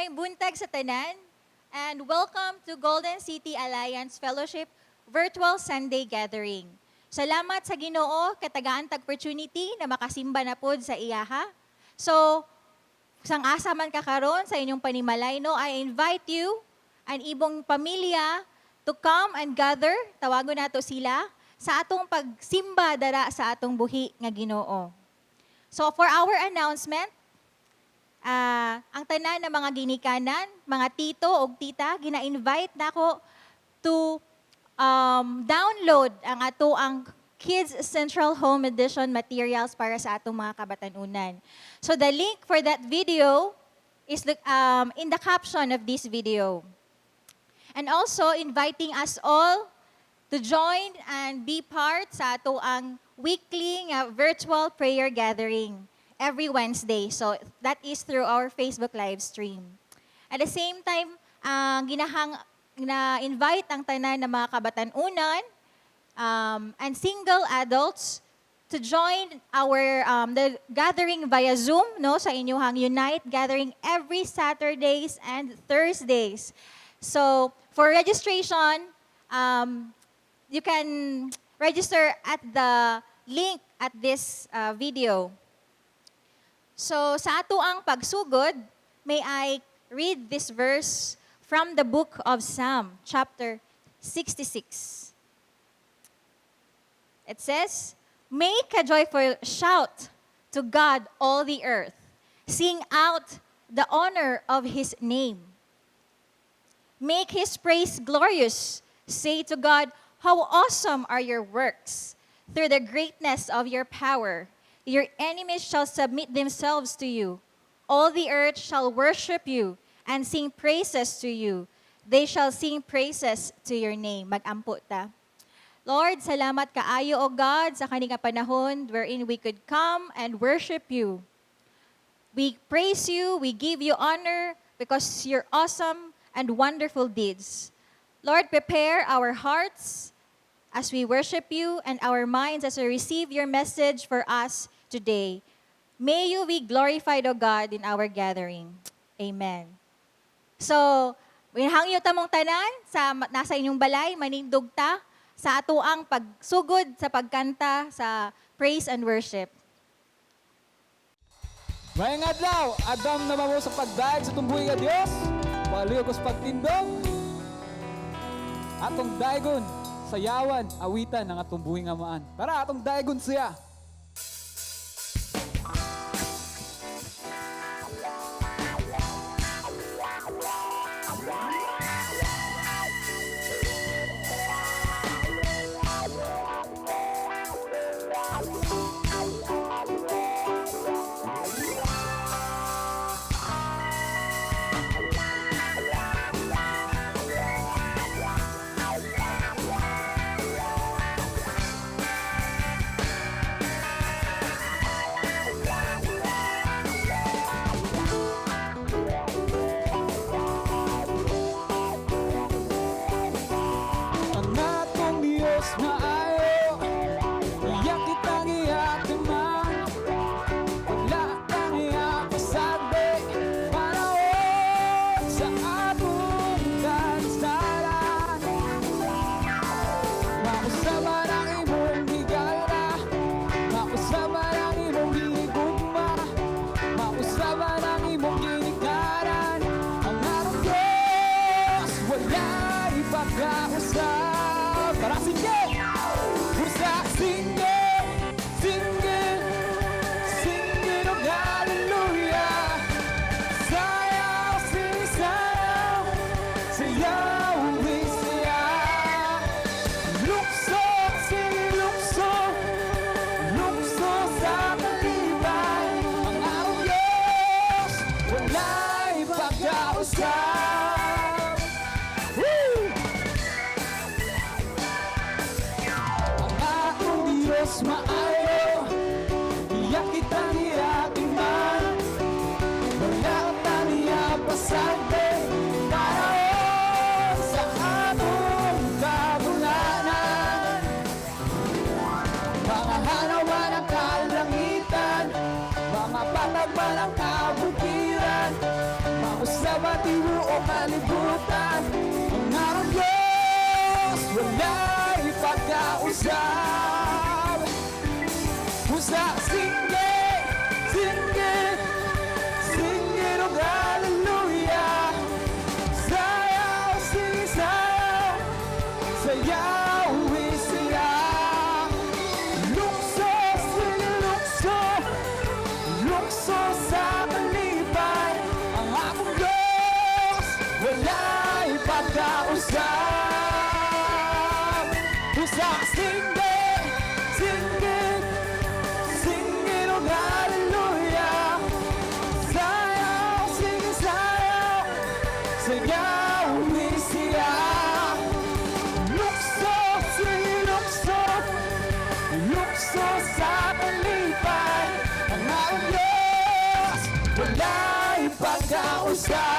Maayong buntag sa tanan, and welcome to Golden City Alliance Fellowship Virtual Sunday Gathering. Salamat sa Ginoo katagaan tag opportunity na makasimba na pod sa iyaha. So, sang asa man ka karon sa inyong panimalay, no, I invite you and ibong pamilya to come and gather, tawagon nato sila, sa atong pagsimba dara sa atong buhi nga Ginoo. So, for our announcement, ang tanan ng mga ginikanan, mga tito o tita, gina-invite nako to download ang Kids Central Home Edition materials para sa atong mga kabatanunan. So the link for that video is in the caption of this video. And also inviting us all to join and be part sa ato ang weekly virtual prayer gathering every Wednesday. So that is through our Facebook live stream. At the same time, na-invite ang tanan ng mga kabatanunan and single adults to join our the gathering via Zoom, no, sa inyong Unite gathering every Saturdays and Thursdays. So for registration, you can register at the link at this video. So sa ato ang pagsugod, may I read this verse from the book of Psalm, chapter 66. It says, "Make a joyful shout to God, all the earth. Sing out the honor of His name. Make His praise glorious. Say to God, how awesome are your works. Through the greatness of your power, your enemies shall submit themselves to you. All the earth shall worship you and sing praises to you. They shall sing praises to your name." Mag-ampo ta. Lord, salamat kaayo, O God, sa kaninga panahon wherein we could come and worship you. We praise you, we give you honor because you're awesome and wonderful deeds. Lord, prepare our hearts as we worship you and our minds as we receive your message for us today. May you be glorified, O God, in our gathering. Amen. So, winhangyo tamong tanan sa nasa inyong balay, manindog ta sa ato ang pagsugod sa pagkanta sa praise and worship. Mayang adlaw, Adam na mamo sa pagdaig sa tumbuhi nga Dios. Paliw ko sa pagtindog. Atong daigon, sayawan, awitan ng atong buhi nga maan. Tara, atong daigon siya. Maayo, iyak kita niyating man. Wala ka niya pasagde para sa atong kabulanan. Mga hanawan ng kalangitan, mga patagban ng kabukiran, mausap at ibuong kalibutan. Ang aking Diyos, wala'y pagkausap. Pusa, singin, singin, singin of hallelujah. Sayaw, sing, sayaw, sayawin siya. Lukso, sing, lukso, lukso sa kalipay. Ang aking Diyos, wala'y pagkausap. Pusa, singin, singin, singin of hallelujah. Sayaw, sing, sayaw, sayawin siya. Lukso, sing, lukso, lukso sa kalipay. Ang aking Diyos, wala'y pagkausap.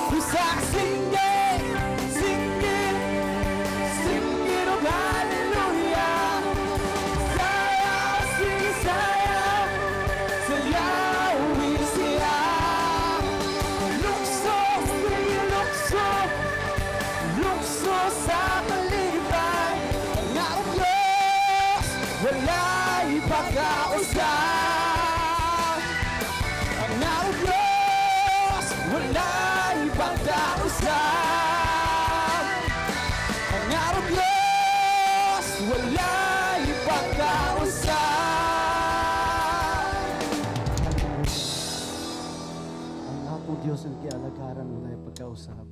Pusa, singin, singin, singin of hallelujah. Sayaw, sing, sayaw, sayawin siya. Lukso, sing, lukso, lukso sa kalipay. Ang aking Diyos, wala'y pagkausap. Ang aking Diyos, wala'y pagkausap. Ang aking Diyos, wala'y pagkausap. Ang akong Diyos ang kialagaran mo na pagkausap.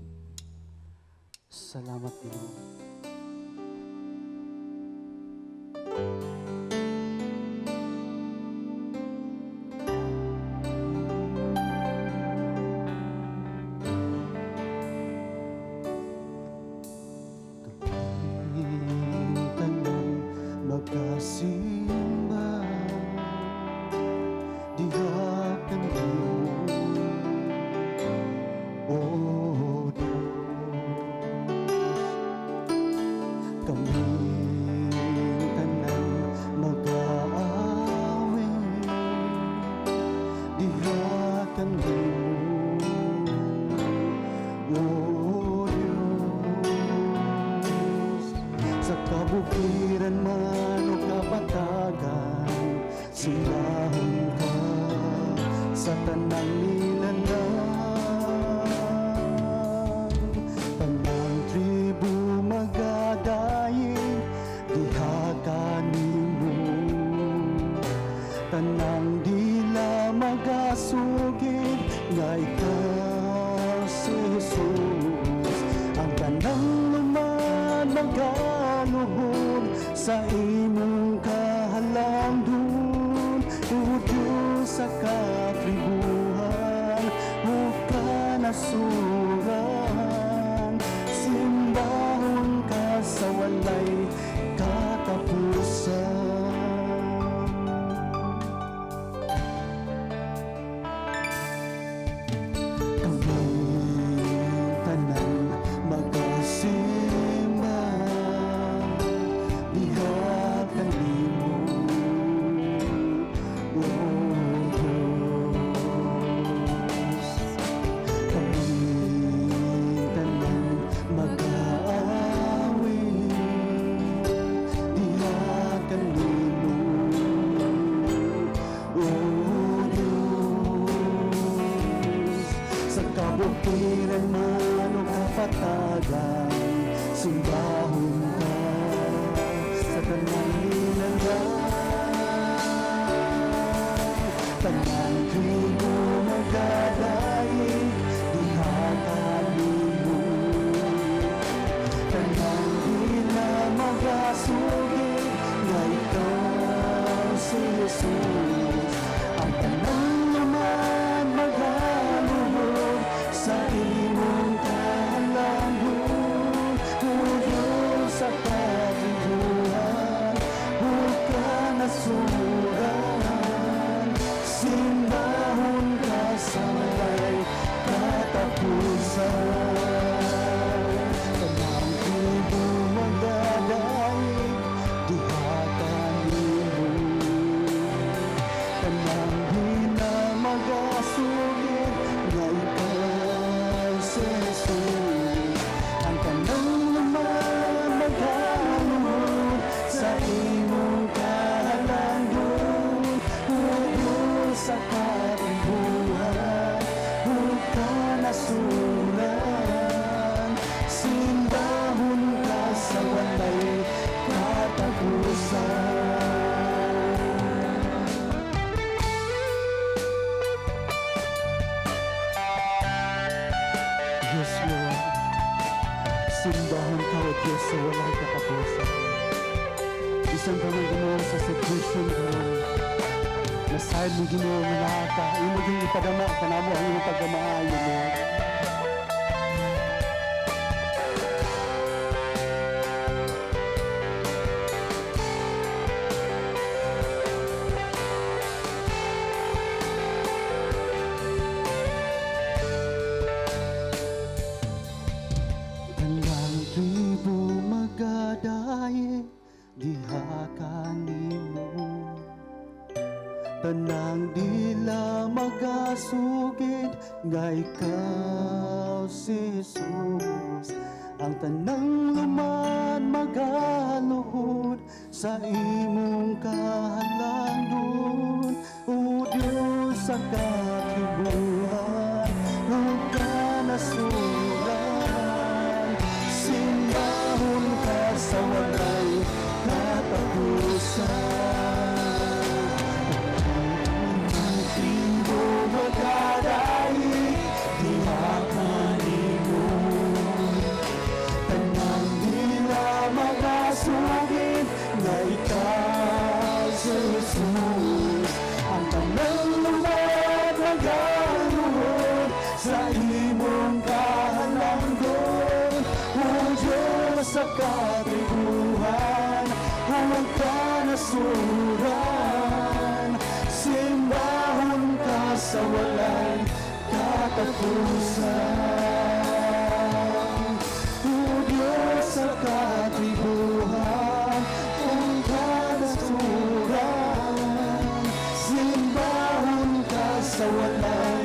Salamat Panginoon. Tanan magkasimba, diha kanimo, O Diyos. Kami tanan mag-aaway, diha kanimo, O Diyos. Sa kabukiran man o kapatagan, silahon ka sa tanang nilalang. Tanang tribu magadayin, diha kanimo. Tanang dila magasugid, nga ikaw si Jesus. Ang tanang naman magaluhod sa imong kahalangdon. O Diyos sa katribuhan, o kanasuran. Simbahon ka sa walay katapusan. Kami tanan magkasimba, diha kanimo, O Diyos. Kami tanan mag-aaway, diha kanimo, O Diyos. Sa kabukiran man o kapatagan, simbahon ka sa tanang nilalang. Tanang tribo magdadaig, diha kanimo. Tanang dila magasugid, nga ikaw si Jesus. Ang tanang naman maghaluhod sa imong kahalangdon. O Diyos sa katribuhan, Diyos sa walang katapusan. Isang ka ng Ginoo sa situation ko. Nasahid mo Ginoo nga nakaka. Imaging ipadama ka na mo ang iyong pagdamaayo mo. Tanang tribo magadaye diha kanimo. Tanang dila magasugid nga ikaw si Jesus. Ang tanang luman magaluhod sa imong kahalandon. O Diyos sa katibuan, huwag ka nasulan. Simbahon ka sa walay katapusan. Ang tribo magadayi, diha kanimo. Tanang dila magasugid nga ikaw si Jesus. Ang tanang lumad magaluhod sa imong kahalanggon. O Diyos sa katibuhan, huwag ka nasuran. Simbahon ka sa walay katapusan. O Diyos sa katibuhan, huwag ka nasuran. Simbahon ka sa walay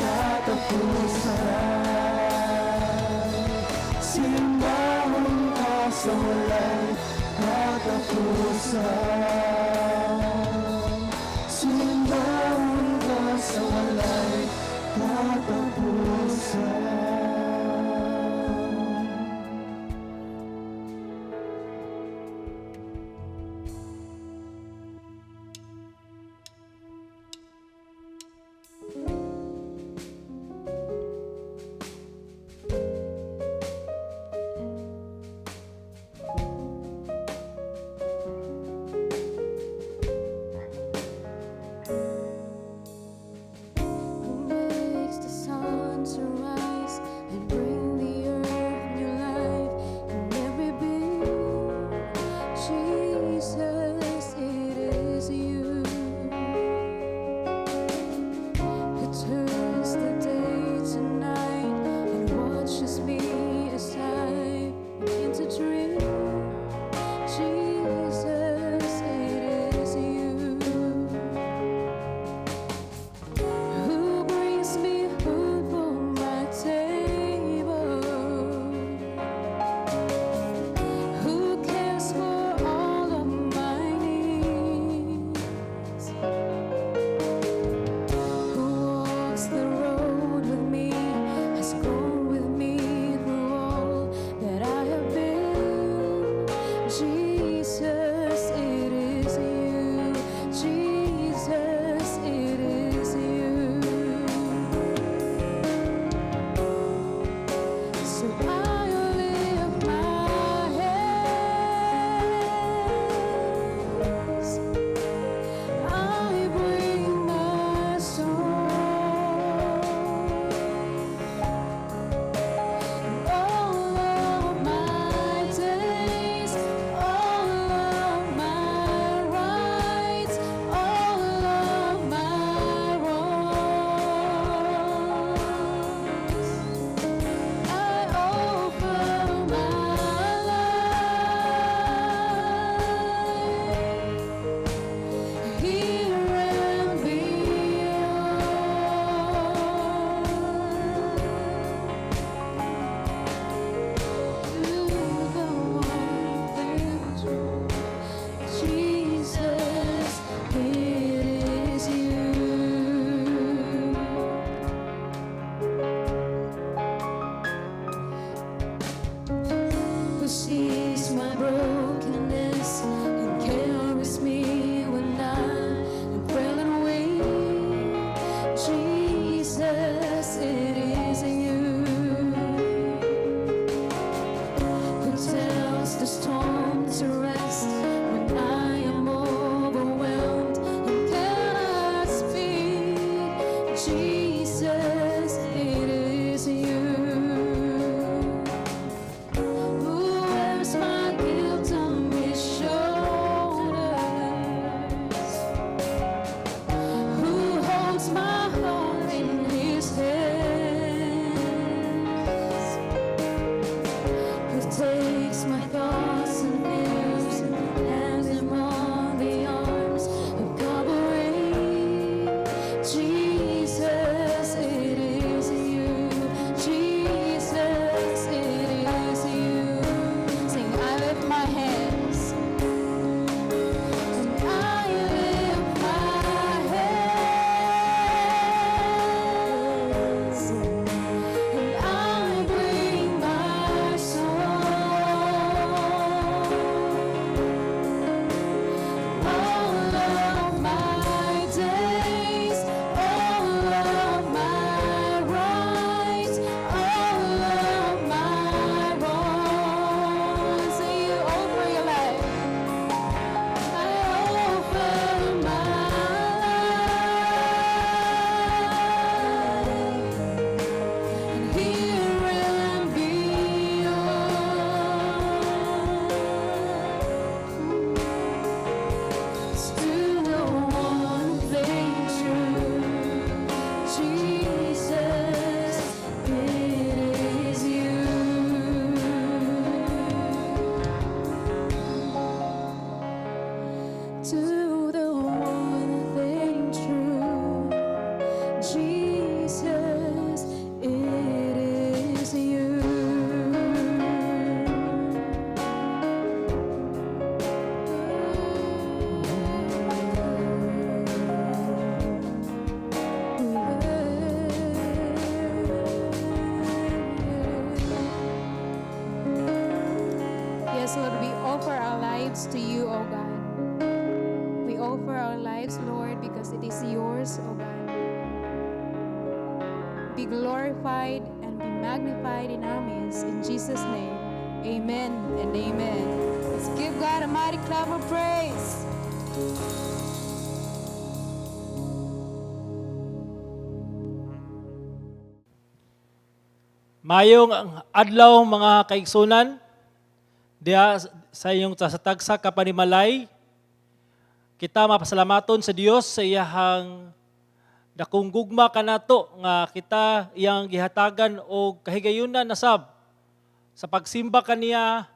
katapusan. Simbahon ka sa walay katapusan. Simbahon ka sa walay katapusan. Jesus, it is you. Who wears my guilt on his shoulders? Who holds my heart in his hands? Who takes my thoughts and fears and hands them on the arms of Calvary? Jesus, it is you. Jesus, it is you. Sing, I lift my hands. And I lift my hands. And I bring my song. All of my days, all of my rights, all of my wrongs. Say you over your life. I offer my life, and here and beyond. Still the one thing true, Jesus, it is you. To the one thing true, Jesus, it is you. Yes, Lord, we offer our lives to you, O God. We offer our lives, Lord, because it is yours, O God. Be glorified and be magnified in our midst. In Jesus' name, amen and amen. Let's give God a mighty clap of praise. Mayong adlaw mga kaigsunan, diya sa iyong tasatagsa kapanimalay, kita mapasalamaton sa Dios sa iyahang dakong gugma kanato nga kita iyang gihatagan og kahigayunan na sab sa pagsimba kaniya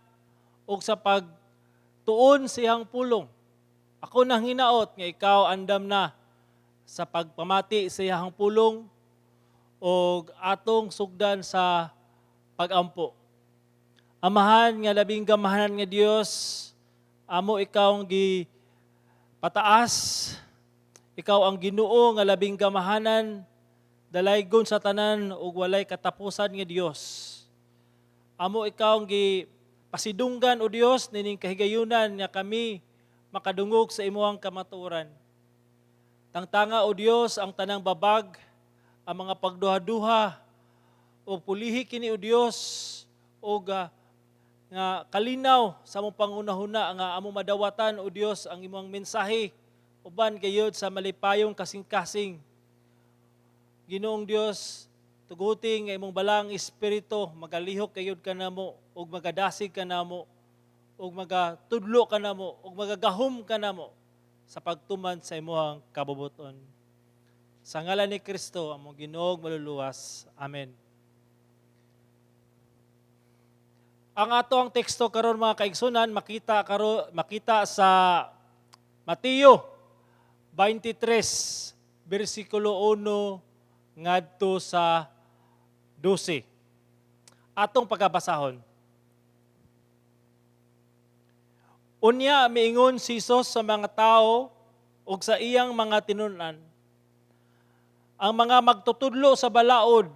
o sa pagtuon sa iyang pulong. Ako nang hinaot nga ikaw andam na sa pagpamati sa iyang pulong o atong sugdan sa pagampo. Amahan nga labing gamahanan nga Dios, amo ikaw ang gipataas, ikaw ang Ginoo nga labing gamahanan, dalaygon sa tanan ug walay katapusan nga Dios. Amo ikaw ang gipasidunggan o Dios nining kahigayunan nga kami makadungog sa imuhang kamatuoran. Tangtanga o Dios ang tanang babag, ang mga pagduha-duha o pulihi kini o Dios o nga kalinaw sa among pangunahuna nga among madawatan o Dios ang imong mensahe uban gayud sa malipayong kasing-kasing. Ginoong Dios, tuguting nga imong balang espiritu magalihok kayud kanamo ug magadasig kanamo ug magatudlo kanamo ug magagahom kanamo sa pagtuman sa imong kabubuton. Sa ngalan ni Kristo, among Ginoong maluluwas. Amen. Ang ato ang teksto karon mga kaigsunan makita sa Mateo 23 bersikulo 1 ngadto sa 12. Atong pagkabasahon. Unya miingon si Jesus sa mga tao ug sa iyang mga tinunan. Ang mga magtutudlo sa balaod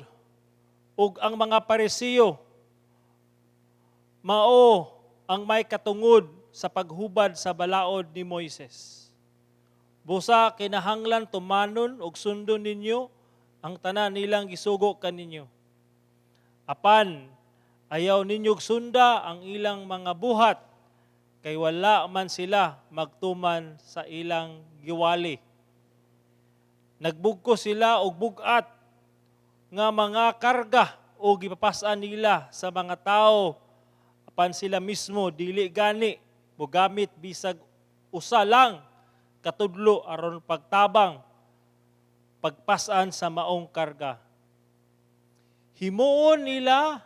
ug ang mga Parisiyo mao ang may katungod sa paghubad sa balaod ni Moises. Busa kinahanglan tumanon ug sundon ninyo ang tanan nilang gisugo kaninyo. Apan ayaw ninyog sunda ang ilang mga buhat kay wala man sila magtuman sa ilang giwali. Nagbugko sila og bugat nga mga karga o gipapasan nila sa mga tao apan sila mismo dili gani mogamit bisag usa lang katudlo aron pagtabang pagpasan sa maong karga. Himuon nila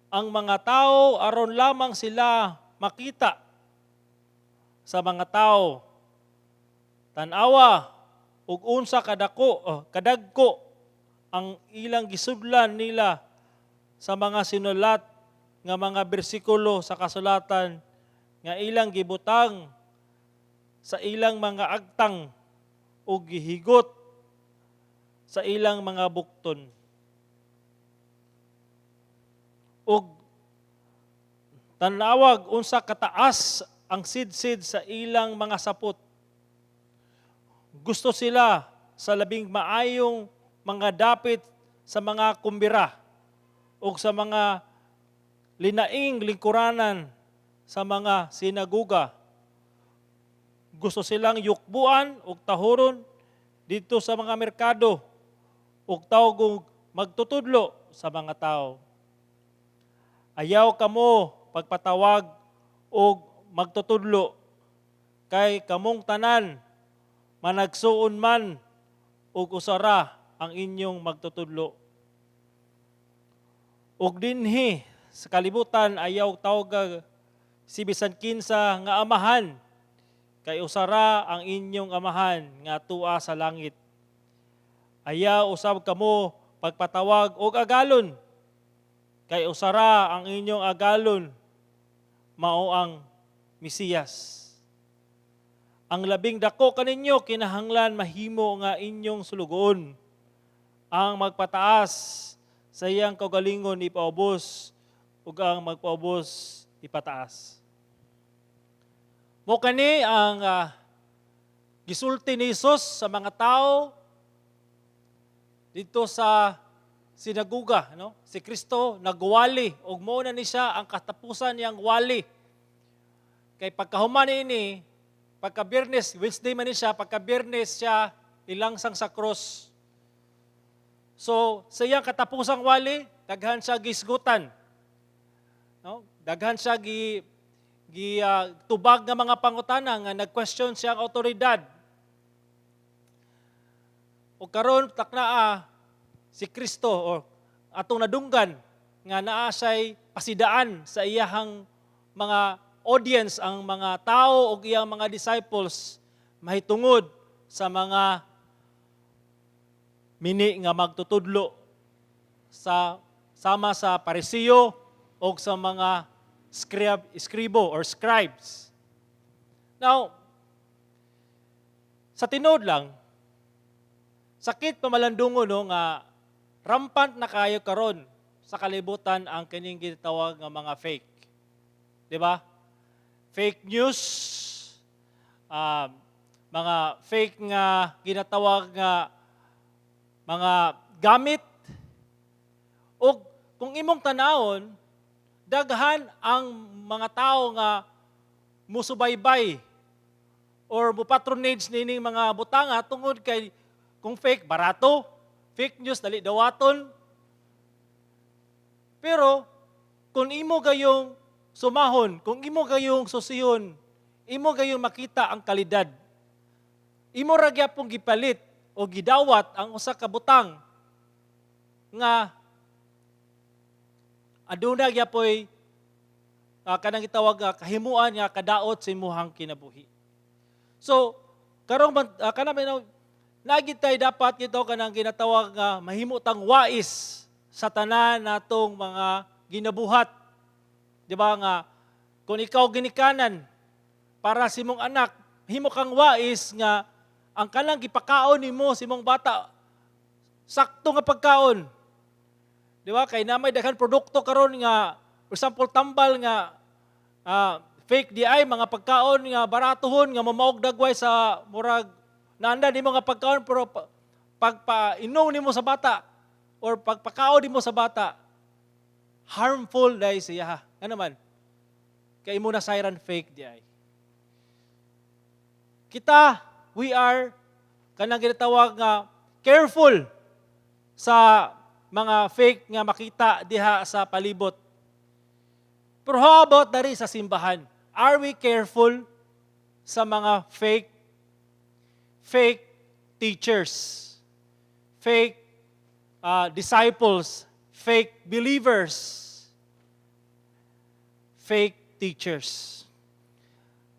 ang mga tao aron lamang sila makita sa mga tao. Tanawa ug unsa kadagko ang ilang gisudlan nila sa mga sinulat nga mga bersikulo sa kasulatan nga ilang gibutang sa ilang mga agtang ug gihigot sa ilang mga bukton. Ug tanawag unsa kataas ang sidsid sa ilang mga sapot. Gusto sila sa labing maayong mga dapit sa mga kumbira o sa mga linaing lingkuranan sa mga sinaguga. Gusto silang yukbuan o tahuron dito sa mga merkado o tawag magtutudlo sa mga tao. Ayaw kamo pagpatawag o magtutudlo kay kamong tanan managsuon man ug usara ang inyong magtutudlo. Ug dinhi sa kalibutan ayaw tawag si bisan kinsa nga amahan kay usara ang inyong amahan nga tua sa langit. Ayaw usab kamo pagpatawag og agalon kay usara ang inyong agalon mao ang Mesiyas. Ang labing dako kaninyo kinahanglan mahimo nga inyong sulugon. Ang magpataas sa iyang kaugalingon ipaubos ug ang magpaubos ipataas. Mo kani ang gisulti ni Jesus sa mga tao dito sa sinaguga, no? Si Kristo nagwali ug mao na ni siya ang katapusan niyang wali. Kay pagkahuman ini pagka-Biyernes, Wednesday man siya, pagka-Biyernes siya ilangsang sa cross. So, sa iyang katapusang wali, daghan siya gisgutan. No? Daghan siya tubag nga mga pangutana nga nag-question siya ang autoridad. O karon taknaa si Kristo o atong nadunggan nga naa siya'y pasidaan sa iyahang mga audience, ang mga tao o iyang mga disciples mahitungod sa mga mini nga magtutudlo sa sama sa Parisiyo o sa mga skribo or scribes. Now, sa tinod lang, sakit pamalandungo no nga rampant na kayo karon sa kalibutan ang kining gitawag nga mga fake. Di ba? Fake news, mga fake nga ginatawag nga mga gamit. O kung imong tanawon, daghan ang mga tao nga musubaybay or mupatronage nining mga butanga tungod kay kung fake, barato. Fake news, dali dawaton. Pero kung imo gayong sumahon, kung imo gayong susihon, imo gayong makita ang kalidad. Imo ra gyapon gipalit o gidawat ang usa ka butang nga aduna gyapoy kanang gitawag kahimuan nga kadaot sa imong kinabuhi. So karong kanang nagitay dapat kito kanang ginatawag nga mahimutang wais sa tanan natong mga ginabuhat. Di ba nga, kung ikaw ginikanan para sa imong anak, himo kang wais nga ang kanang gipakaon nimo sa imong bata, sakto nga pagkaon. Di ba? Kay namay daghan produkto karon nga, for example, tambal nga fake di ay mga pagkaon nga baratuhon nga mamaog dagway sa murag naanda nimo nga pagkaon pero pagpainom nimo sa bata or pagpakaon nimo sa bata, harmful dahil siya. Ano man? Kaya mo na siren fake di ay. Kita, we are kanang ginatawag nga careful sa mga fake nga makita diha sa palibot. Pero how about na rin sa simbahan? Are we careful sa mga fake teachers, fake disciples, fake believers, fake teachers?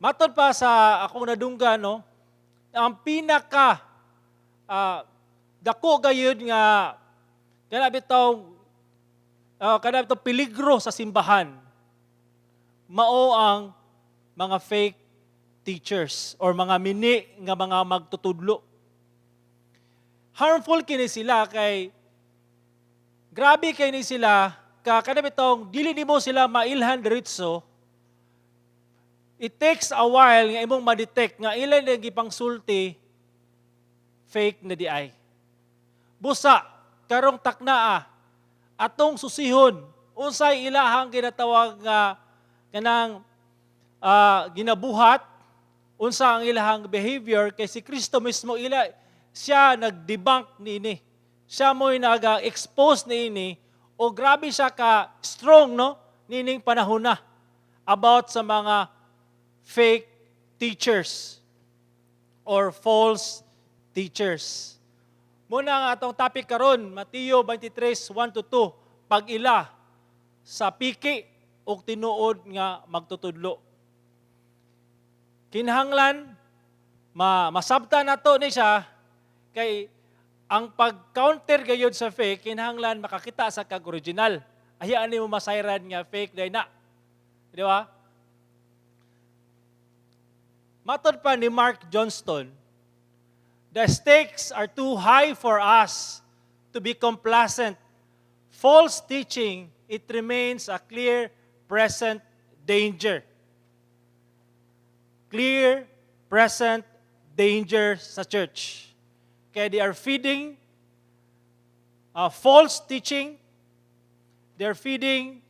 Matod pa sa akong nadunggan, no, ang pinaka dako gayud nga kanabit peligro sa simbahan mao ang mga fake teachers or mga mini nga mga magtutudlo. Harmful kini sila kay grabe kini sila kanabit dili nimo sila mailhan diretso. It takes a while nga imong ma-detect nga ilan ang gipangsulti fake na di ay. Busa, karong taknaa, atong susihon, unsay ilahang ginatawag nga kanang ginabuhat, unsa ang ilahang behavior, kay si Kristo mismo siya nag-debunk niini. Siya mo'y nag-expose niini, o grabe siya ka-strong, no, nining panahon na, about sa mga fake teachers or false teachers. Muna ang atong topic karon, Mateo 23:1-2, pag-ila sa piki o tinuod nga magtutudlo. Kinahanglan masabtan nato ni siya kay ang pag-counter gayud sa fake kinahanglan makakita sa kag-original. Hayaan nimo masayran nga fake day na. Di ba? Matod pa ni Mark Johnston, the stakes are too high for us to be complacent. False teaching, it remains a clear present danger. Clear present danger sa church. Kaya they are feeding false teaching, they're feeding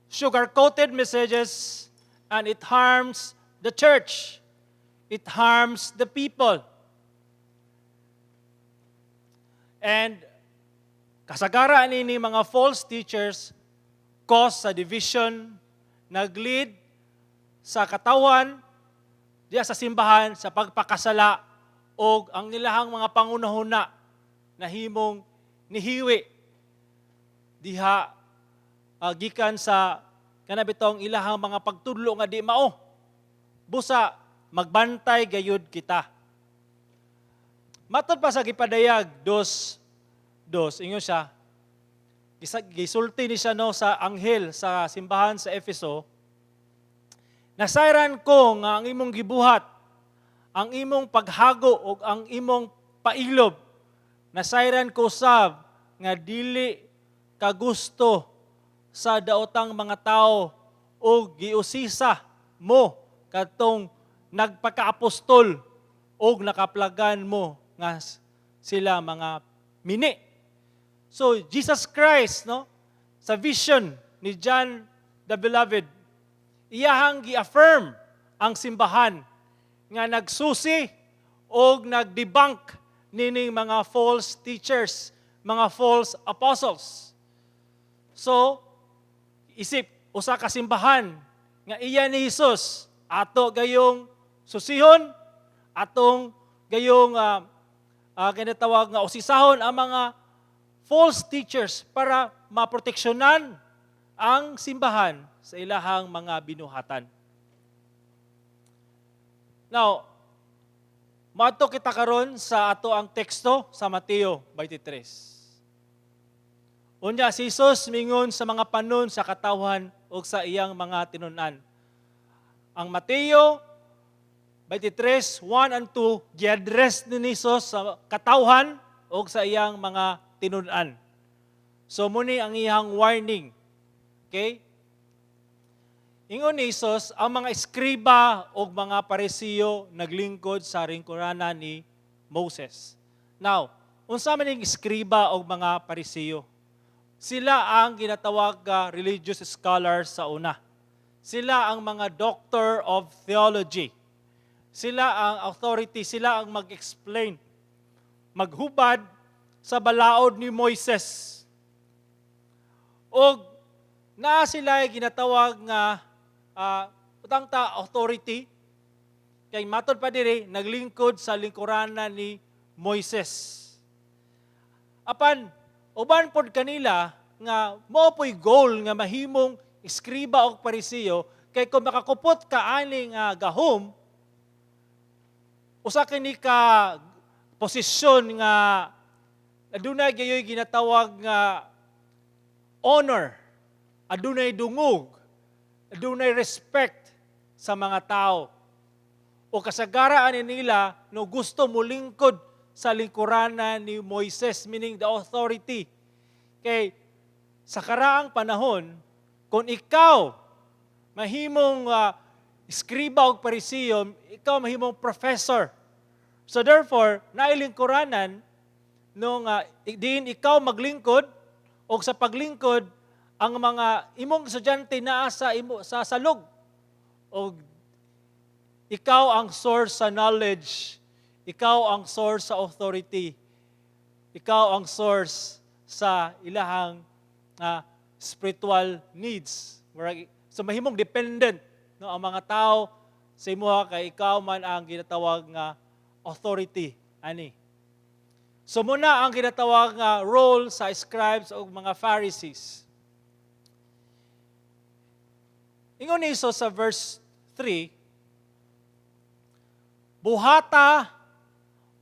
sugar-coated messages, and it harms the church. It harms the people. And kasagaran ini mga false teachers cause sa division, nag-lead sa katawan, diya sa simbahan, sa pagpakasala, o ang ilahang mga pangunahuna na himong nihiwi diha gikan sa kanabitong ilahang mga pagtudlo nga di mao. Busa, magbantay gayud kita. Matod pa sa gipadayag, dos, ingon siya, gisulti ni siya no, sa anghel sa simbahan sa Efeso, nasayran ko nga ang imong gibuhat, ang imong paghago o ang imong pailob, nasayran ko sab nga dili kagusto sa daotang mga tao o giusisa mo kadtong nagpakaapostol o nakaplagan mo nga sila mga mini. So Jesus Christ, no, sa vision ni John the Beloved, iyahang gi-affirm ang simbahan nga nagsusi o nag-debunk nining mga false teachers, mga false apostles. So, isip, usa ka simbahan nga iya ni Jesus, ato gayong susihon, atong gayong kinatawag nga usisahon ang mga false teachers para maproteksyonan ang simbahan sa ilahang mga binuhatan. Now, maadto kita karon sa ato ang teksto sa Mateo 23. Unya si Jesus mingon sa mga panon sa katawhan o sa iyang mga tinun-an. Ang Mateo 23, 1 and 2, gi-address ni Jesus sa katawhan o sa iyang mga tinun-an. So muni ang iyang warning. Okay? Ingon ni Jesus, ang mga eskriba o mga parisiyo naglingkod sa ringkuranan ni Moses. Now, unsa man ning eskriba o mga parisiyo? Sila ang ginatawag religious scholars sa una. Sila ang mga doctor of theology. Sila ang authority, sila ang mag-explain maghubad sa balaod ni Moises. O naa sila ginatawag nga utang ta authority, kay matod pa diri naglingkod sa lingkuranan ni Moises. Apan uban pod kanila nga mao po'y goal nga mahimong iskriba o parisiyo, kay kung makakupot ka ani nga gahom, usa kini ka posisyon nga adunay gayoy ginatawag nga honor, adunay dungog, adunay respect sa mga tao. O kasagaraan nila no gusto mo lingkod sa lingkuranan ni Moises, meaning the authority. Kay sa karaang panahon, kung ikaw mahimong iskriba o parisiyo, ikaw mahimong professor. So therefore, nailingkuranan nung diin ikaw maglingkod o sa paglingkod ang mga imong estudyante naa sa salog. O ikaw ang source sa knowledge, ikaw ang source sa authority, ikaw ang source sa ilahang spiritual needs. So mahimong dependent no ang mga tao sa imuha kay ikaw man ang ginatawag nga authority ani. So muna ang ginatawag nga role sa scribes o mga Pharisees. Ingon ni Jesus sa verse 3, buhata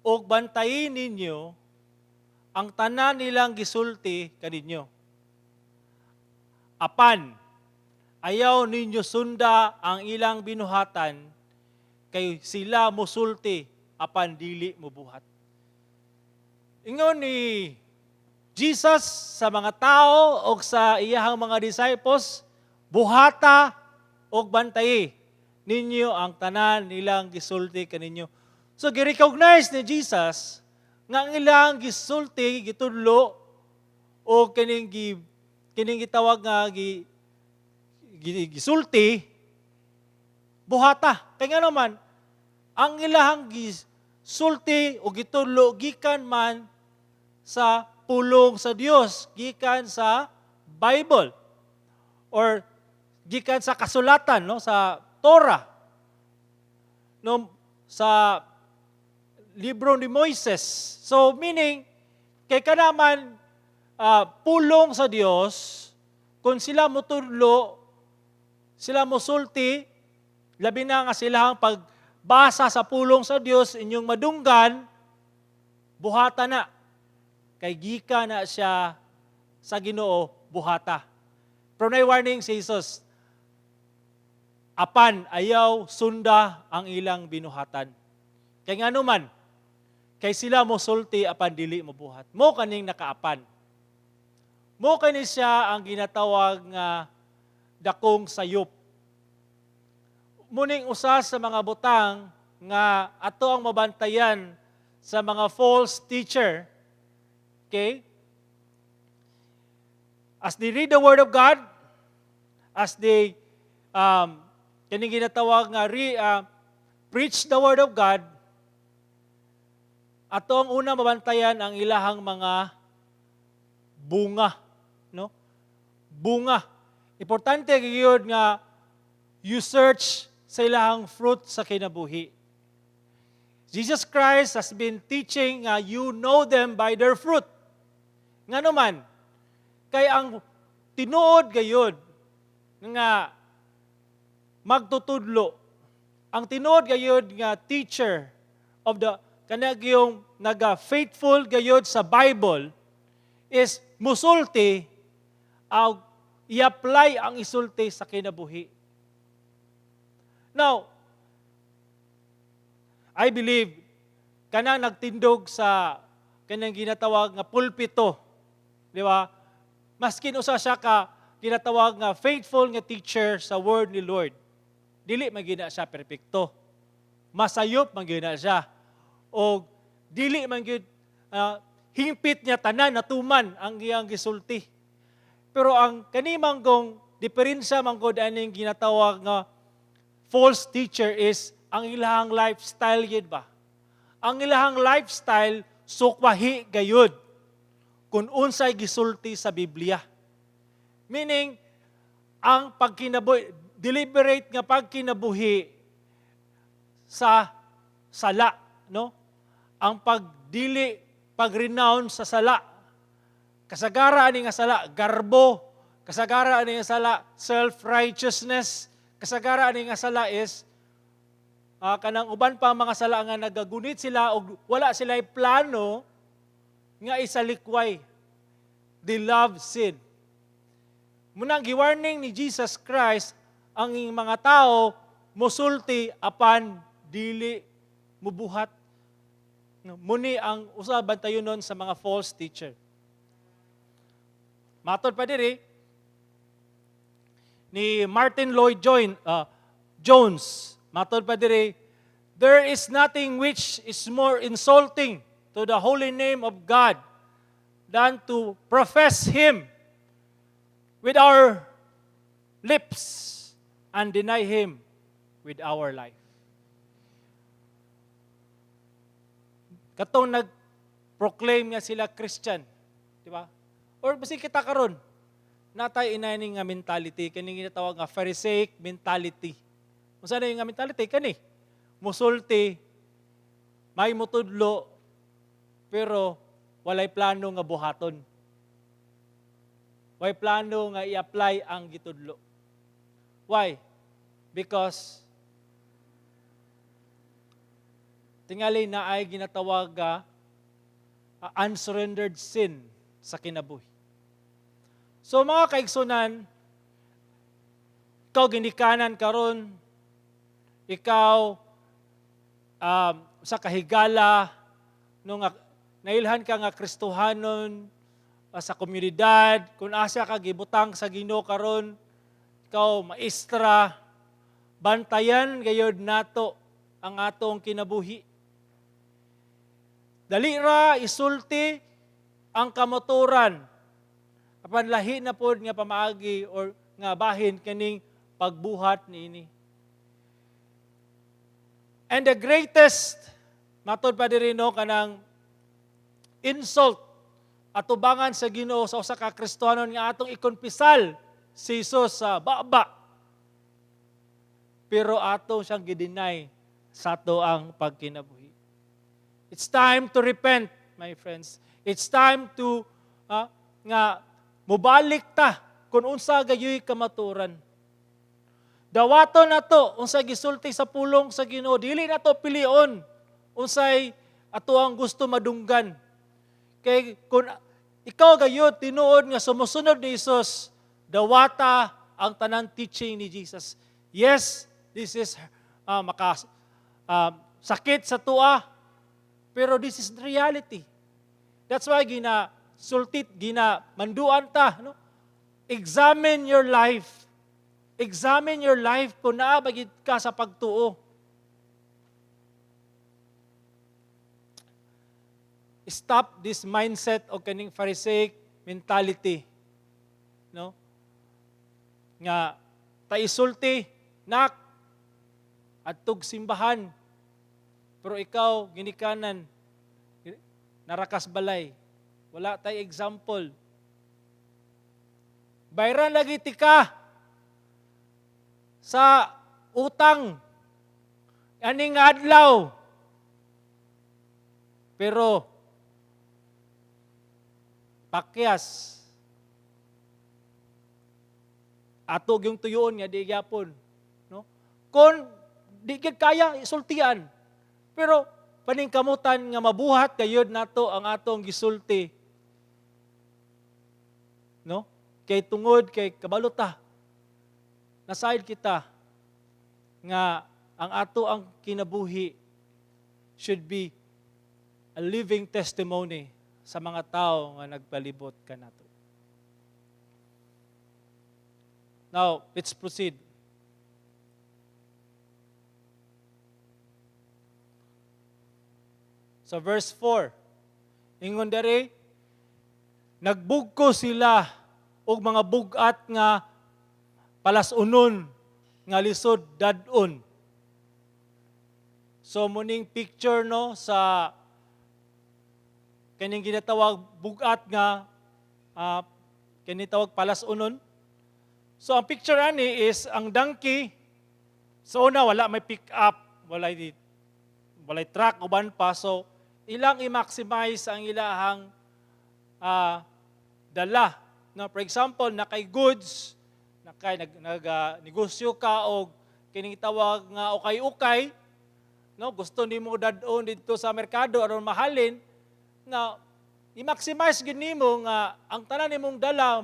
o bantayin ninyo ang tanan nilang gisulti kaninyo. Apan, ayaw ninyo sunda ang ilang binuhatan, kay sila musulti apan dili mubuhat. Ingon ni Jesus sa mga tao o sa iyahang mga disciples, buhata o bantayi ninyo ang tanan nilang gisulti kaninyo. So, girecognize ni Jesus nga ang ilang gisulti, gitudlo, o kining gitawag nga gisulti, buhata. Kaya nga naman, ang ilang gisulti o gitudlo, gikan man sa pulong sa Dios, gikan sa Bible, or gikan sa kasulatan, no, sa Torah, no, sa libro ni Moises. So meaning, kay kanaman pulong sa Dios, kung sila mutudlo, sila musulti, labi na nga silang pagbasa sa pulong sa Dios, inyong madunggan, buhata na. Kay gika na siya sa Ginoo, buhata. Pero na warning si Jesus, apan ayaw sunda ang ilang binuhatan. Kaya nga naman, kay sila mo sulti apan dili mo buhat. Mo kaning nakaapan. Mo kani siya ang ginatawag nga dakong sayop. Muning usa sa mga butang nga ato ang mabantayan sa mga false teacher. Okay? As they read the Word of God, as they kaning ginatawag nga preach the Word of God, ato ang una mabantayan ang ilahang mga bunga, no? Bunga. Importante gyud nga you search sa ilahang fruit sa kinabuhi. Jesus Christ has been teaching you know them by their fruit. Ngano man, kay ang tinuod gayud nga magtutudlo, ang tinuod gayud nga teacher of the kanag yung naga-faithful gayud sa Bible is musulti i-apply ang isulti sa kinabuhi. Now, I believe kanang nagtindog sa kanang ginatawag nga pulpito, di ba? Maskin usa siya ka ginatawag nga faithful nga teacher sa word ni Lord. Dili magina siya perpekto. Masayop magina siya. O dili man gyud hingpit niya tanan natuman ang iyang gisulti. Pero ang kanimang gong diferensya man gud aning ginatawag nga false teacher is ang ilahang lifestyle gid ba. Ang ilahang lifestyle sukwahi gayud kung unsay gisulti sa Biblia. Meaning, ang pagkinabuhi, deliberate nga pagkinabuhi sa sala, no? Ang pagdili, pag-renounce sa sala. Kasagara ani nga sala, garbo. Kasagara ani nga sala, self-righteousness. Kasagara ani nga sala is kanang uban pa mga sala nga nagagunit sila o wala sila plano nga isalikway. They love sin. Munang gi-warning ni Jesus Christ ang mga tao musulti apan dili mubuhat. Muni ang usa bantayonon sa mga false teacher. Matod pa diri ni Martin Lloyd Jones, matod pa diri, there is nothing which is more insulting to the holy name of God than to profess Him with our lips and deny Him with our life. Katong nag-proclaim nga sila Christian, di ba? Or basi kita karon, natay inani nga mentality, kaning ginatawag nga Pharisaic mentality. Unsa na yung nga mentality kani? Musulti, may mutudlo, pero walay plano nga buhaton. Walay plano nga i-apply ang gitudlo. Why? Because tingali na ay ginatawag unsurrendered sin sa kinabuhi. So mga kaigsunan, ikaw ginikanan karon, ikaw sa kahigala, nung nailhan ka nga Kristohanon sa komunidad, kung asa ka gibutang sa Ginoo karon, ikaw maestra, bantayan gayud nato ang atong kinabuhi. Dali ra isulti ang kamotoran. Apan lahi na pod nga pamaagi or nga bahin kaning pagbuhat niini. And the greatest, matod pa diri no kanang insult at tubangan sa Ginoo sa usa ka Kristohanon nga atong ikonpisal si Jesus sa baba. Pero ato siyang gidinay sa ato ang pagkinabuhi. It's time to repent, my friends. It's time to nga mubalik ta kung unsa gayoy kamaturan. Dawaton na to, unsay gisulti sa pulong sa Ginoo, dili na to pilion, unsay ato ang gusto madunggan. Kay kung ikaw gayud tinuod nga sumusunod ni Jesus, dawata ang tanang teaching ni Jesus. Yes, this is sakit sa tua, pero this is the reality. That's why manduan ta, no? Examine your life. Examine your life kung naabagid ka sa pagtuo. Stop this mindset o kaning Pharisaic mentality. No? Nga taisulti, nak, at tug simbahan. Pero ikaw, ginikanan, narakas balay. Wala tay example. Bayran lagi tika sa utang. Aning adlaw. Pero pakyas. Atog yung tuyoon nga di gyapon, no? Kung di gid kaya isultian. Pero paningkamutan nga mabuhat kayod nato ang atong gisulti. No? Kay tungod kay kabalota. Nasayod kita nga ang ato ang kinabuhi should be a living testimony sa mga tao nga nagpalibot kanato. Now, let's proceed. So verse 4, ingon dere, nagbugko sila og mga bugat nga palasunon nga lisod dadon. So muning picture no sa kaning ginatawag bugat nga kini tawag palasunon. So ang picture ani is ang donkey so una wala may pick up, walay truck uban pa, so ilang i-maximize ang ilahang dala. No, for example, nakay goods, negosyo ka og kining tawag nga ukay-ukay, no, gusto nimo dadon dito sa merkado aron mahalin, na i-maximize gid nimo nga ang tanan nimong dala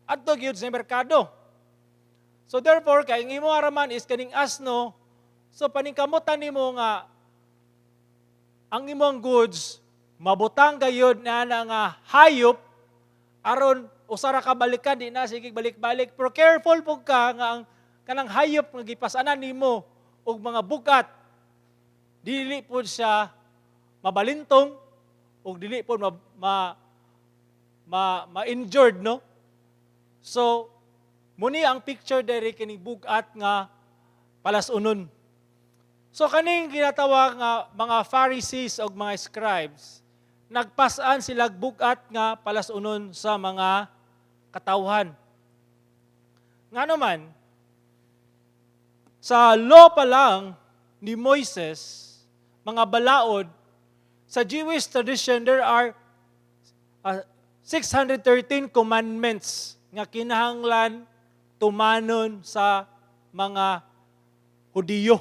adto gyud sa merkado. So therefore, kay ang imo araman is kaning asno, so paningkamutan nimo nga ang imong goods mabutang gayud na nga hayop aron usara ka balikan di na sige balik-balik, pero careful pug ka nga ang kanang hayop nga gipasanan nimo og mga bugat dili pod siya mabalintong og dili pod ma-injured, no? So muni ang picture diri kining bugat nga palasunon. So kaning ginatawag nga mga Pharisees o mga scribes, nagpasan sila bugat nga palasunon sa mga katawhan. Nga naman, sa law pa lang ni Moises, mga balaod, sa Jewish tradition, there are 613 commandments nga kinahanglan tumanon sa mga Hudiyo.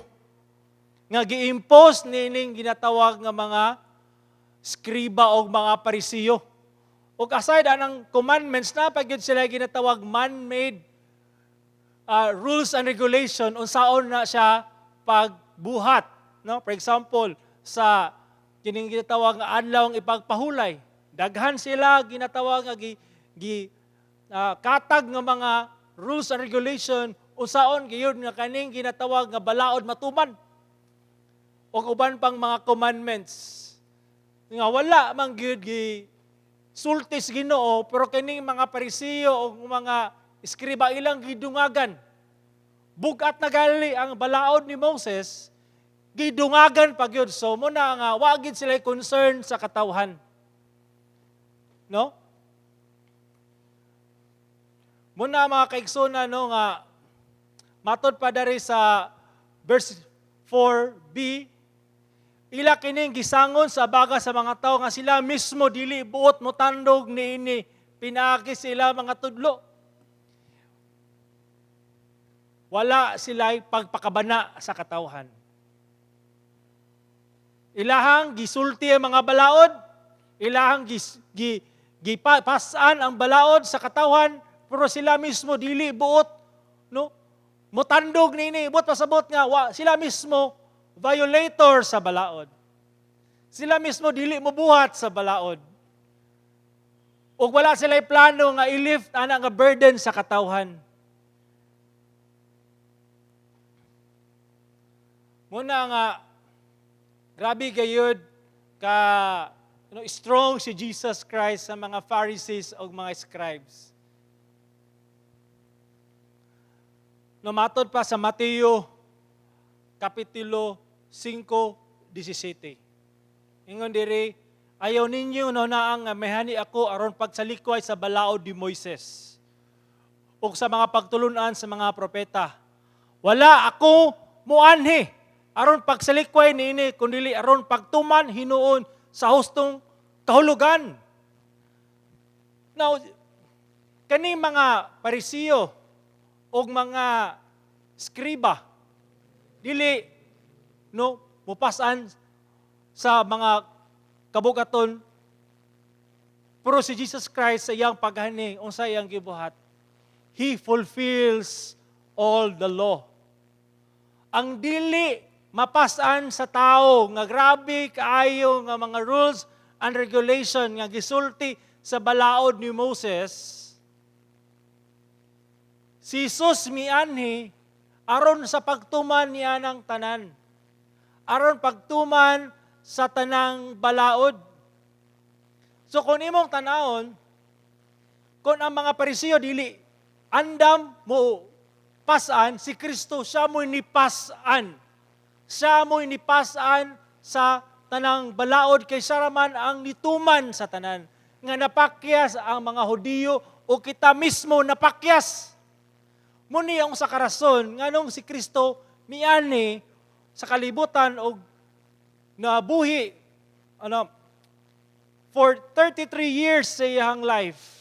Nga gi-impose nining ginatawag nga mga skriba o mga parisiyo. O aside anang commandments, na pagyud sila ginatawag man-made rules and regulation unsaon na siya pagbuhat. No? For example, sa kining ginatawag nga adlaw ang ipagpahulay, daghan sila ginatawag nga katag nga mga rules and regulation unsaon gayud nga kaning ginatawag nga balaod matuman. O uban pang mga commandments nga wala man gyud gi sultis Ginoo, pero kining mga parisiyo o mga iskriba ilang gidungagan. Bugat na gali ang balaod ni Moses, gidungagan pa gyud. So muna nga wa gid sila concern sa katawhan. No? Muna mga kaigsuna, no, nga matod pa dari sa verse 4b, ila kining gisangon sa baga sa mga tao nga sila mismo dili buot mo tandog niini pinaagi sila mga tudlo. Wala sila pagpakabana sa katawhan. Ilahang gisulti ang mga balaod, ilahang gipasan ang balaod sa katawhan, pero sila mismo dili buot, no? Mutandog niini, buot pasabot nga sila mismo violator sa balaod. Sila mismo dili mobuhat sa balaod. Ug wala sila plano nga i-lift ana nga burden sa katawhan. Muna nga grabe gayud ka strong si Jesus Christ sa mga Pharisees o mga scribes. Matod pa sa Mateo Kapitulo 5:17. Ingon diri, ayaw ninyo no na ang mehani ako aron pagsalikway sa balaod ni Moises ug sa mga pagtulunan sa mga propeta. Wala ako muanhi aron pagsalikway niini kundi aron pagtuman hinuon sa hustong kahulugan. Now, kani mga parisiyo o mga skriba, dili mupasan sa mga kabugaton, pero si Jesus Christ sa iyang paghani unsa iyang gibuhat, He fulfills all the law. Ang dili mapasan sa tao nga grabe kaayo nga mga rules and regulation nga gisulti sa balaod ni Moses, si Jesus mianhi aron sa pagtuman niya ng tanan. Aron pagtuman sa tanang balaod. So kung imong tanawon, kung ang mga parisiyo dili andam mo pasan, si Kristo siya mo'y nipasan. Siya mo'y nipasan sa tanang balaod kay saraman ang nituman sa tanan. Nga napakyas ang mga Hudiyo o kita mismo napakyas. Muni ang sa karason, nganong si Kristo miani sa kalibutan o nabuhi for 33 years sa iyang life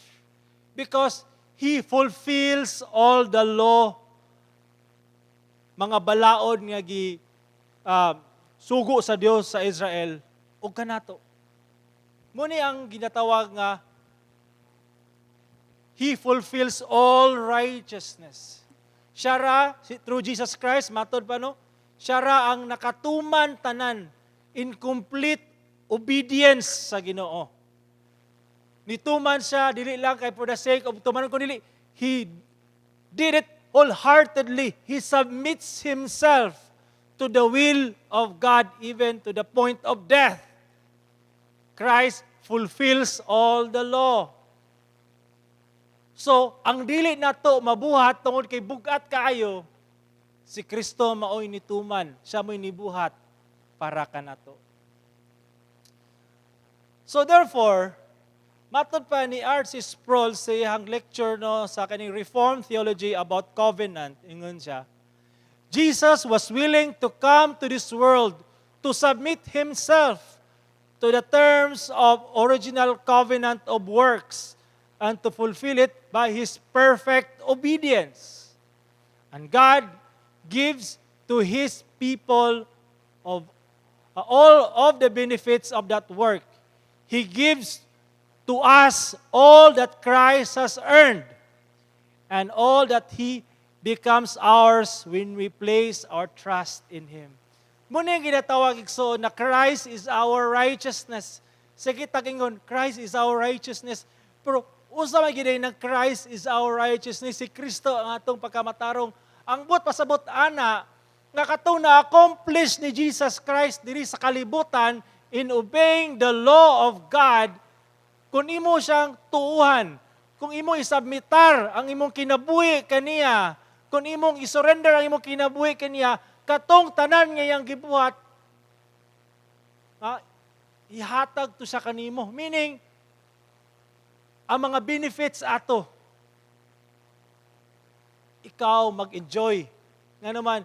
because He fulfills all the law, mga balaod nga sugo sa Dios sa Israel ug kanato. Muni ang ginatawag nga He fulfills all righteousness. Siya ra, through Jesus Christ, matod pa no, siya ra ang nakatuman tanan in complete obedience sa Ginoo. Nituman siya, dili lang kay for the sake of tumanon ko dili. He did it wholeheartedly. He submits himself to the will of God even to the point of death. Christ fulfills all the law. So, ang dili nato mabuhat tungod kay bugat kaayo, si Kristo maoy nituman, siya mo'y nibuhat para kanato. So therefore, matod pa ni R.C. Sproul sa iyang lecture no, sa kaning Reformed Theology about Covenant, ingon siya, Jesus was willing to come to this world to submit Himself to the terms of original covenant of works and to fulfill it by His perfect obedience. And God gives to His people of all of the benefits of that work. He gives to us all that Christ has earned and all that He becomes ours when we place our trust in Him. Muna yung ginatawag igsoon na Christ is our righteousness. Sige tagingon, Christ is our righteousness. Pero usa man giday na Christ is our righteousness. Si Kristo ang atong pagkamatarong. Ang but pasabot ana nga katong na-accomplish ni Jesus Christ diri sa kalibutan in obeying the law of God. Kung imo siyang tuuhan, kung imo isubmitar ang imong kinabuhi kaniya, kung imong isurrender ang imong kinabuhi kaniya, katong tanan nga iyang gibuhat, ihatag to sa kanimo. Meaning, ang mga benefits ato, ikaw mag-enjoy. Nga naman,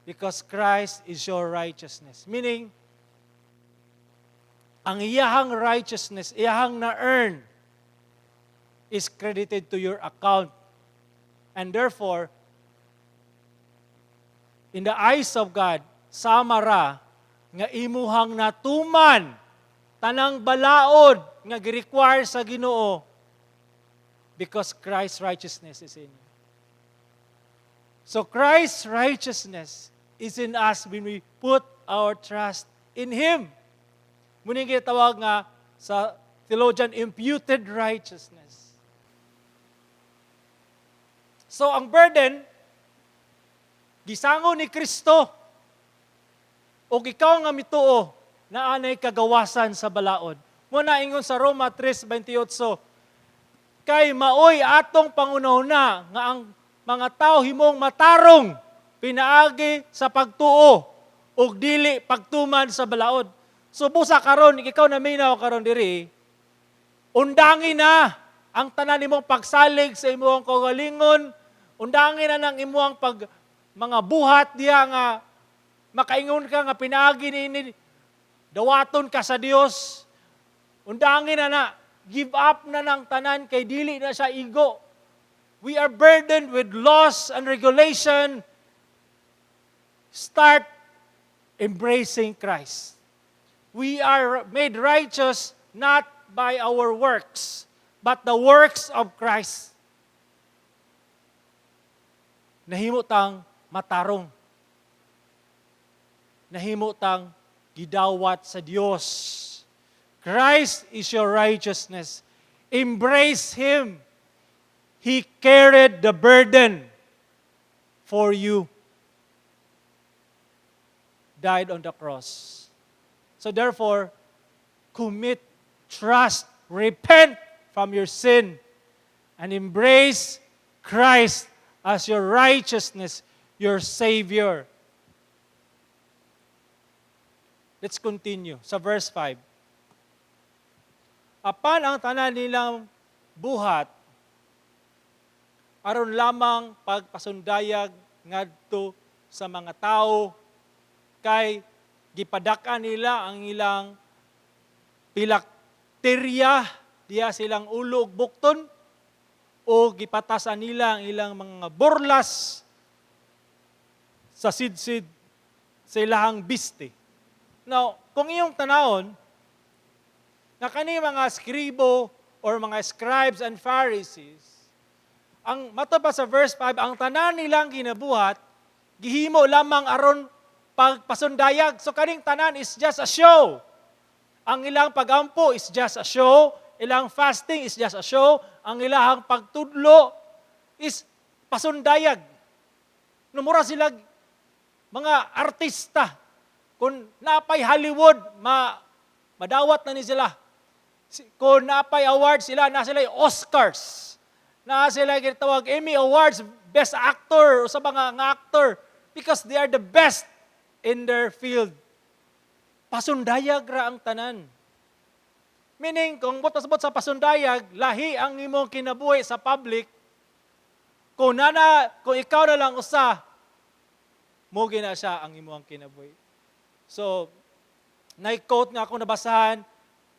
because Christ is your righteousness. Meaning, ang iyahang righteousness, iyahang na-earn, is credited to your account. And therefore, in the eyes of God, sama ra nga imuhang natuman, tanang balaod nga gi-require sa Ginoo because Christ's righteousness is in you. So Christ's righteousness is in us when we put our trust in Him. Muna yung ginatawag nga sa theologian, imputed righteousness. So ang burden, gisango ni Kristo, o ikaw nga mituo, na anay kagawasan sa balaod. Muna ingon sa Roma 3:28, kay maoy atong pangunahuna nga ang mga tao himong matarong pinaagi sa pagtuo o dili pagtuman sa balaod. So busa karon ikaw na minaw karon diri, undangin na ang tanan nimong pagsalig sa imong kaugalingon, undangin na ng imong mga buhat diha nga makaingon ka nga pinaagi ni dawaton ka sa Dios. Undangin na give up na ng tanan kay dili na siya igo. We are burdened with laws and regulation. Start embracing Christ. We are made righteous not by our works, but the works of Christ. Nahimo tang matarong. Nahimo tang gidawat sa Dios. Christ is your righteousness. Embrace Him. He carried the burden for you. Died on the cross. So therefore, commit, trust, repent from your sin, and embrace Christ as your righteousness, your Savior. Let's continue sa verse 5. Apan ang tanan nilang buhat, aron lamang pagpasundayag ngadto sa mga tao, kay gipadaka nila ang ilang pilakterya diya silang ulo ug bukton, o gipatasan nila ang ilang mga borlas sa sidsid sa ilahang biste. Now, kung iyong tanawon, na kani mga skribo or mga scribes and Pharisees, ang matod pa sa verse 5, ang tanan nilang ginabuhat, gihimo lamang aron pagpasundayag. So kaning tanan is just a show. Ang ilang pagampo is just a show. Ilang fasting is just a show. Ang ilang pagtudlo is pasundayag. Numura sila mga artista. Kung napay Hollywood, madawat na ni sila. Kung napay awards sila, na sila Oscars. Na sila ginatawag Emmy Awards, Best Actor, o sa mga actor. Because they are the best in their field. Pasundayag ra ang tanan. Meaning, kung butas-bot sa pasundayag, lahi ang imong kinabuhi sa public, kung ikaw na lang usa, mo gina siya ang imong kinabuhi. So, na-quote nga akong nabasahan,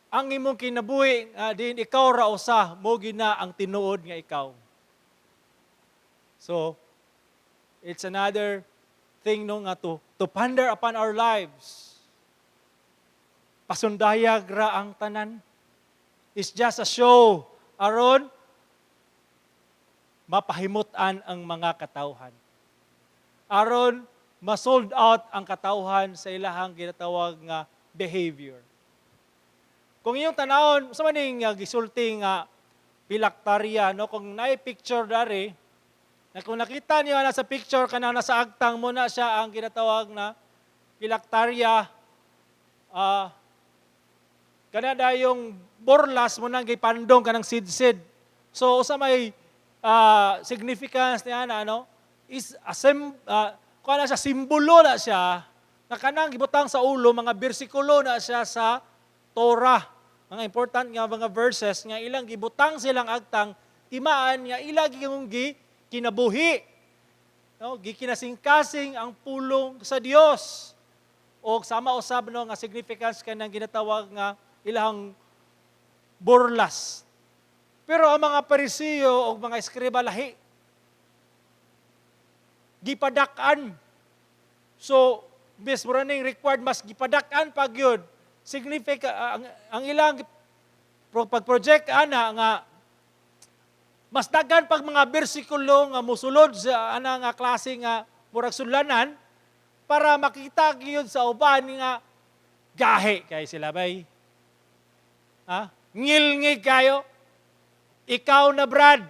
ang imong kinabuhi, din ikaw ra usa, mo gina ang tinuod nga ikaw. So, it's another thing no nga to ponder upon our lives. Pasundayag ra ang tanan. It's just a show aron mapahimutan ang mga katawhan. Aron ma-sold out ang katawhan sa ilahang ginatawag nga behavior. Kung iyong tanawon, sa maning gisulti nga pilaktarya, no? Kung na-picture dari, na kung nakita niyo na sa picture, kanang nasa agtang mo na siya ang ginatawag na pilaktarya, kanada yung borlas mo nang gipandong kanang sidsid. So, sa may significance niya na, is kung na siya, simbolo na siya, na kanang gibutang sa ulo, mga bersikulo na siya sa Torah, mga important nga mga verses, nga ilang gibutang silang agtang, timaan nga ilang kinabuhi. No? Gikinasingkasing ang pulong sa Dios. O sama usab no nga significance kanang ginatawag nga ilang borlas. Pero ang mga Pariseo o mga eskriba lahi, gipadak-an. So, bis running required, mas gipadak-an pag yun. Significant, ang ilang pag-project nga mas dagan pag mga bersikulo nga musulod sa nga klase nga murag sulanan para makita gyud sa uban nga gahe kay sila bay. Ngilngig kayo. Ikaw na, Brad.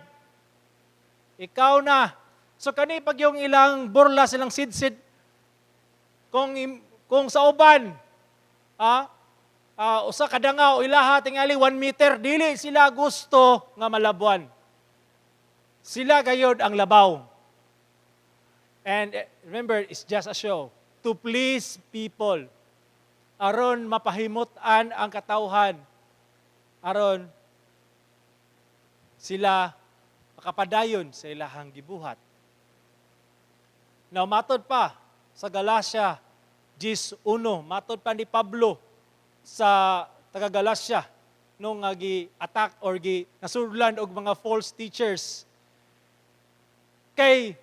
Ikaw na. So kani pag yung ilang burla silang sidsid kung sa uban usa kadangaw ilaha tingali 1 meter, dili sila gusto nga malabuan. Sila gayod ang labaw. And remember, it's just a show to please people. Aron mapahimutan ang katawhan. Aron sila makapadayon sa ilahang gibuhat. Now, matod pa sa Galacia 10:1, matod pa ni Pablo sa taga-Galacia nung gi-attack or nasudlan og mga false teachers. Kay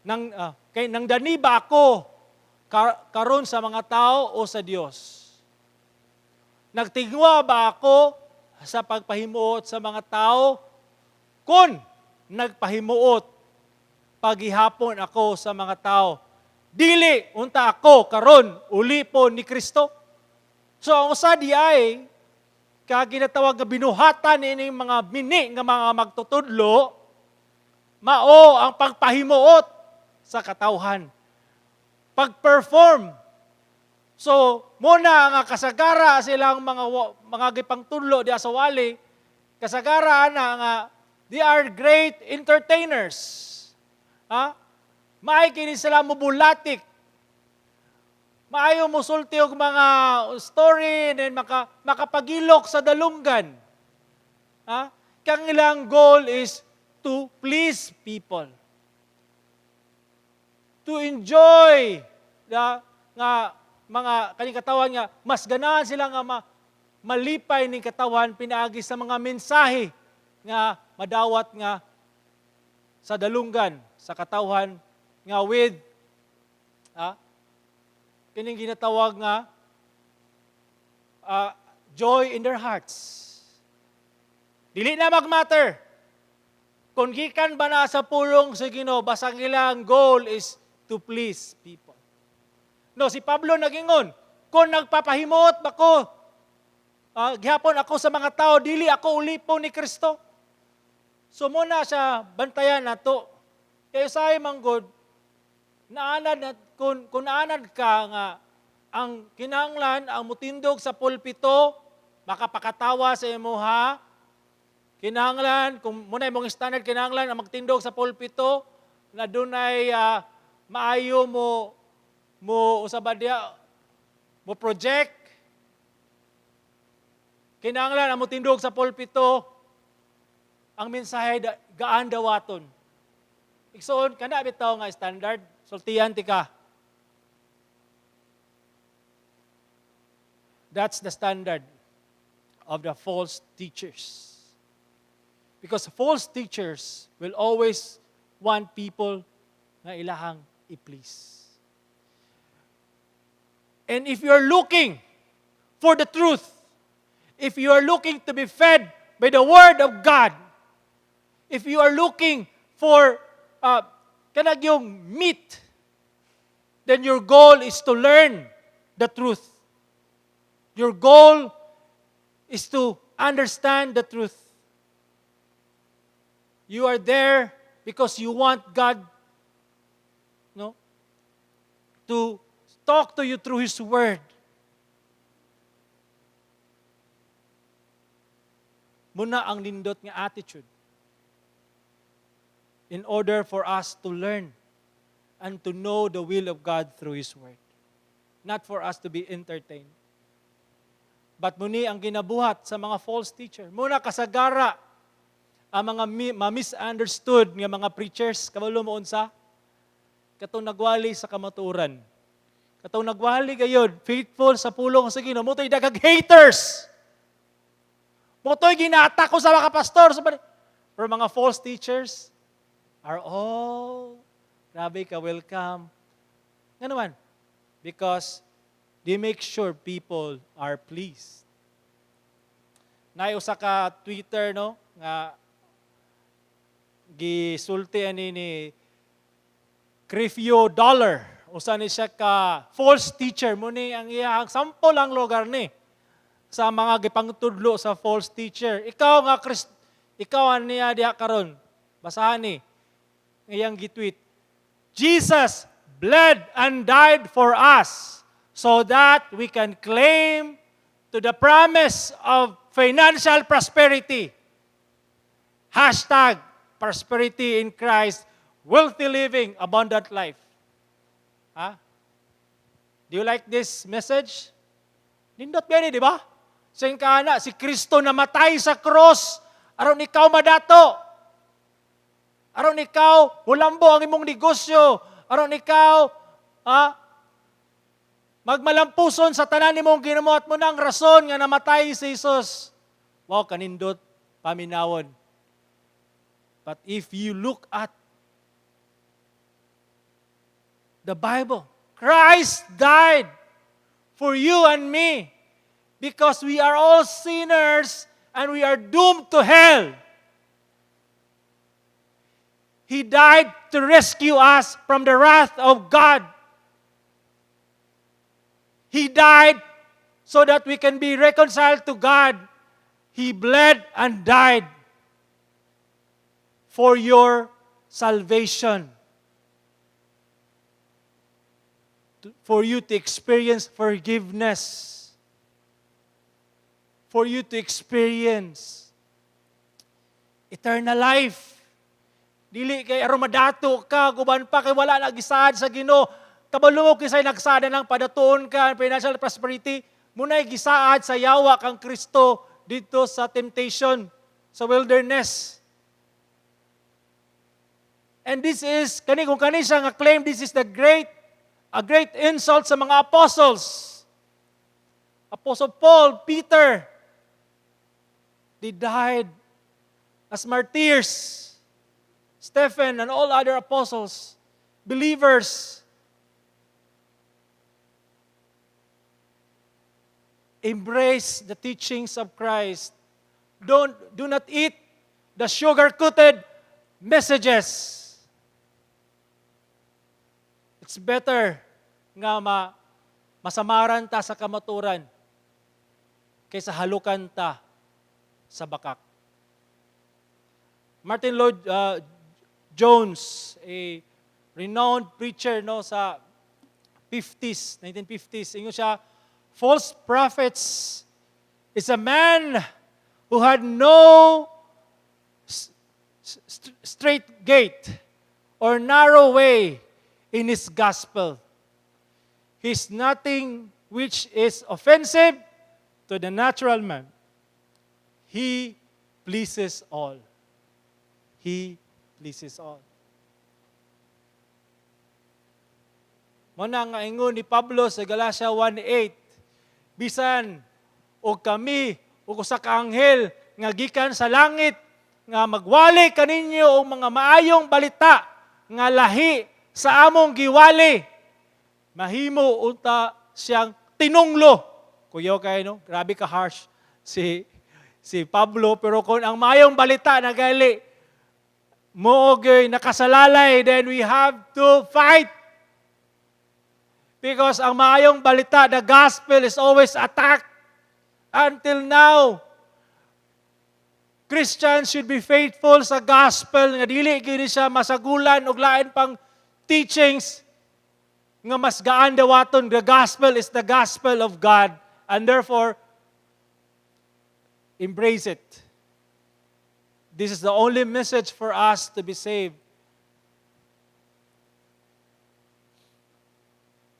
nang dani ba ako karon sa mga tao o sa Dios? Nagtigwa ba ako sa pagpahimuot sa mga tao? Kun nagpahimuot paghihapon ako sa mga tao, dili unta ako karon ulipon ni Kristo. So ang usa di ay ginatawag nga binuhatan ini mga bini nga mga magtutudlo, mao ang pagpahimuot sa katawhan. Pag-perform. So muna nga kasagara silang mga gipangtudlo diya sa wali, kasagara na nga they are great entertainers. Maay kini sila mubulatik. maayo mo sulti og mga story, and makapagilok sa dalunggan. Ha? Kang ilang goal is to please people. To enjoy nga mga kaning katawan nga mas ganahan sila nga malipay ning katawan pinaagi sa mga mensahe nga madawat nga sa dalunggan sa katawan nga with kining ginatawag nga joy in their hearts. Dili na magmatter kung gikan ba na sa pulong sa Ginoo, basta ang ilang goal is to please people. No, si Pablo nagingon, kung nagpapahimot ba ko, gihapon ako sa mga tao, dili ako ulipon ni Kristo. So muna siya bantayan nato. Kaya sa manggod, kung naanad ka nga, ang kinahanglan, ang mutindog sa pulpito, makapakatawa sa imuha, kinahanglan, kung muna imong standard, kinahanglan ang magtindog sa pulpito, na dunay maayo mo usabadya, mo project, kinahanglan ang mutindog sa pulpito, ang mensahe gaan dawaton. Igsoon, kana bitaw nga standard, sultihan ti ka. That's the standard of the false teachers. Because false teachers will always want people na ilahang i-please. And if you're looking for the truth, if you are looking to be fed by the Word of God, if you are looking for kanag yung meat, then your goal is to learn the truth. Your goal is to understand the truth. You are there because you want God, to talk to you through His Word. Muna ang nindot nga attitude in order for us to learn and to know the will of God through His Word. Not for us to be entertained. But muni ang ginabuhat sa mga false teacher. Muna kasagara ang mga misunderstood nga mga preachers, kabalo mo unsa? Katong nagwali sa kamatuoran. Katong nagwali gayud, faithful sa pulong sa Ginoo, motoy dagag haters. Motoy ginaatak ko sa mga pastor. Pero mga false teachers are all, grabe ka, welcome. Nga naman, because they make sure people are pleased. Usa ka Twitter, nga gisulti ni Crefio Dollar. Usa ni siya ka false teacher. Muni ang iyang sample ang lugar ni sa mga gipangtudlo sa false teacher. Ikaw niya diha karon. Basahan ni iyang gitweet. Jesus bled and died for us so that we can claim to the promise of financial prosperity. Hashtag prosperity in Christ, wealthy living, abundant life. Do you like this message? Nindot gani, di ba? Sing kana, si Kristo namatay sa cross, aron ikaw madato. Aron ikaw, hulambo ang imong negosyo. Aron ikaw, magmalampuson sa tanan nimong ginamuhat mo ng rason nga namatay si Jesus. Wow, kanindot, paminawon. But if you look at the Bible, Christ died for you and me because we are all sinners and we are doomed to hell. He died to rescue us from the wrath of God. He died so that we can be reconciled to God. He bled and died for your salvation. For you to experience forgiveness. For you to experience eternal life. Dili kay aron madato ka, guban pa kay wala nagisad sa Ginoo. kabalo kisay nagsada ng padatuon ka, financial prosperity, muna'y gisaad sa yawa kang Kristo dito sa temptation, sa wilderness. And this is, kung kani siya nga claim, this is a great insult sa mga apostles. Apostle Paul, Peter, they died as martyrs. Stephen and all other apostles, believers. Embrace the teachings of Christ. Do not eat the sugar-coated messages. It's better nga masamaran ta sa kamaturan kaysa halukan ta sa bakak. Martin Lloyd Jones, a renowned preacher sa 1950s, ingon siya, false prophets is a man who had no straight gate or narrow way in his gospel. He's nothing which is offensive to the natural man. He pleases all. He pleases all. Muna nga ingon ni Pablo sa Galatia 1:8, bisan o kami o sa kaanghel nga gikan sa langit nga magwali kaninyo og mga maayong balita nga lahi sa among giwali, mahimo unta siyang tinunglo. Kuya kay no, grabe ka harsh si Pablo, pero kung ang maayong balita na gali mo nakasalalay, then we have to fight. Because ang maayong balita, the gospel is always attacked. Until now, Christians should be faithful sa gospel nga dili gini siya masagulan og lain pang teachings nga mas gaan dawaton. The gospel is the gospel of God, and therefore embrace it. This is the only message for us to be saved.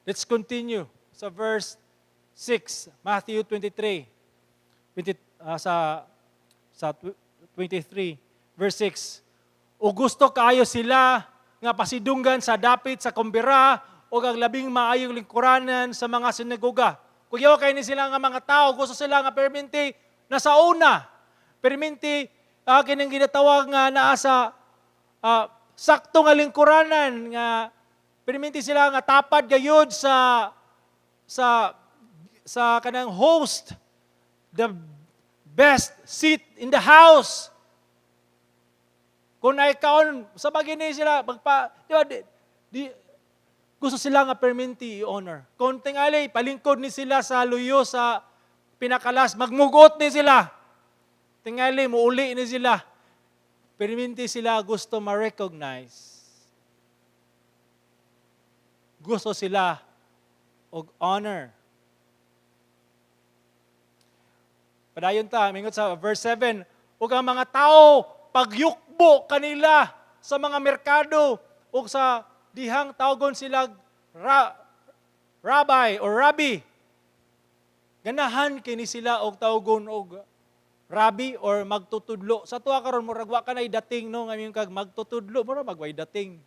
Let's continue sa verse 6, Matthew 23. Sa 23, verse 6. O gusto kaayo sila nga pasidunggan sa dapit sa kumbira o ang labing maayong lingkuranan sa mga sinagoga. Kuyaw kayo ni sila nga mga tao, gusto sila nga perminti na sa una. Perminti kinang ginatawag nga naa sa sakto nga lingkuranan nga perminti sila nga tapad gayud sa kanang host, the best seat in the house. Kung ay kaon sa bagini sila gusto sila nga perminti i-honor. Kung tingali palingkod ni sila sa luyo sa pinakalas, magmugot ni sila. Tingali, muuli ni sila. Perminti sila gusto ma-recognize. Gusto sila og honor. Padayon ta, mingot sa verse 7, ug ang mga tao pagyukbo kanila sa mga merkado ug sa dihang tawgon sila rabbi or rabbi. Ganahan kini sila og tawgon og rabbi or magtutudlo. Sa tuwa karon murag wa kanay dating no ngayon kag magtutudlo, murag magway dating.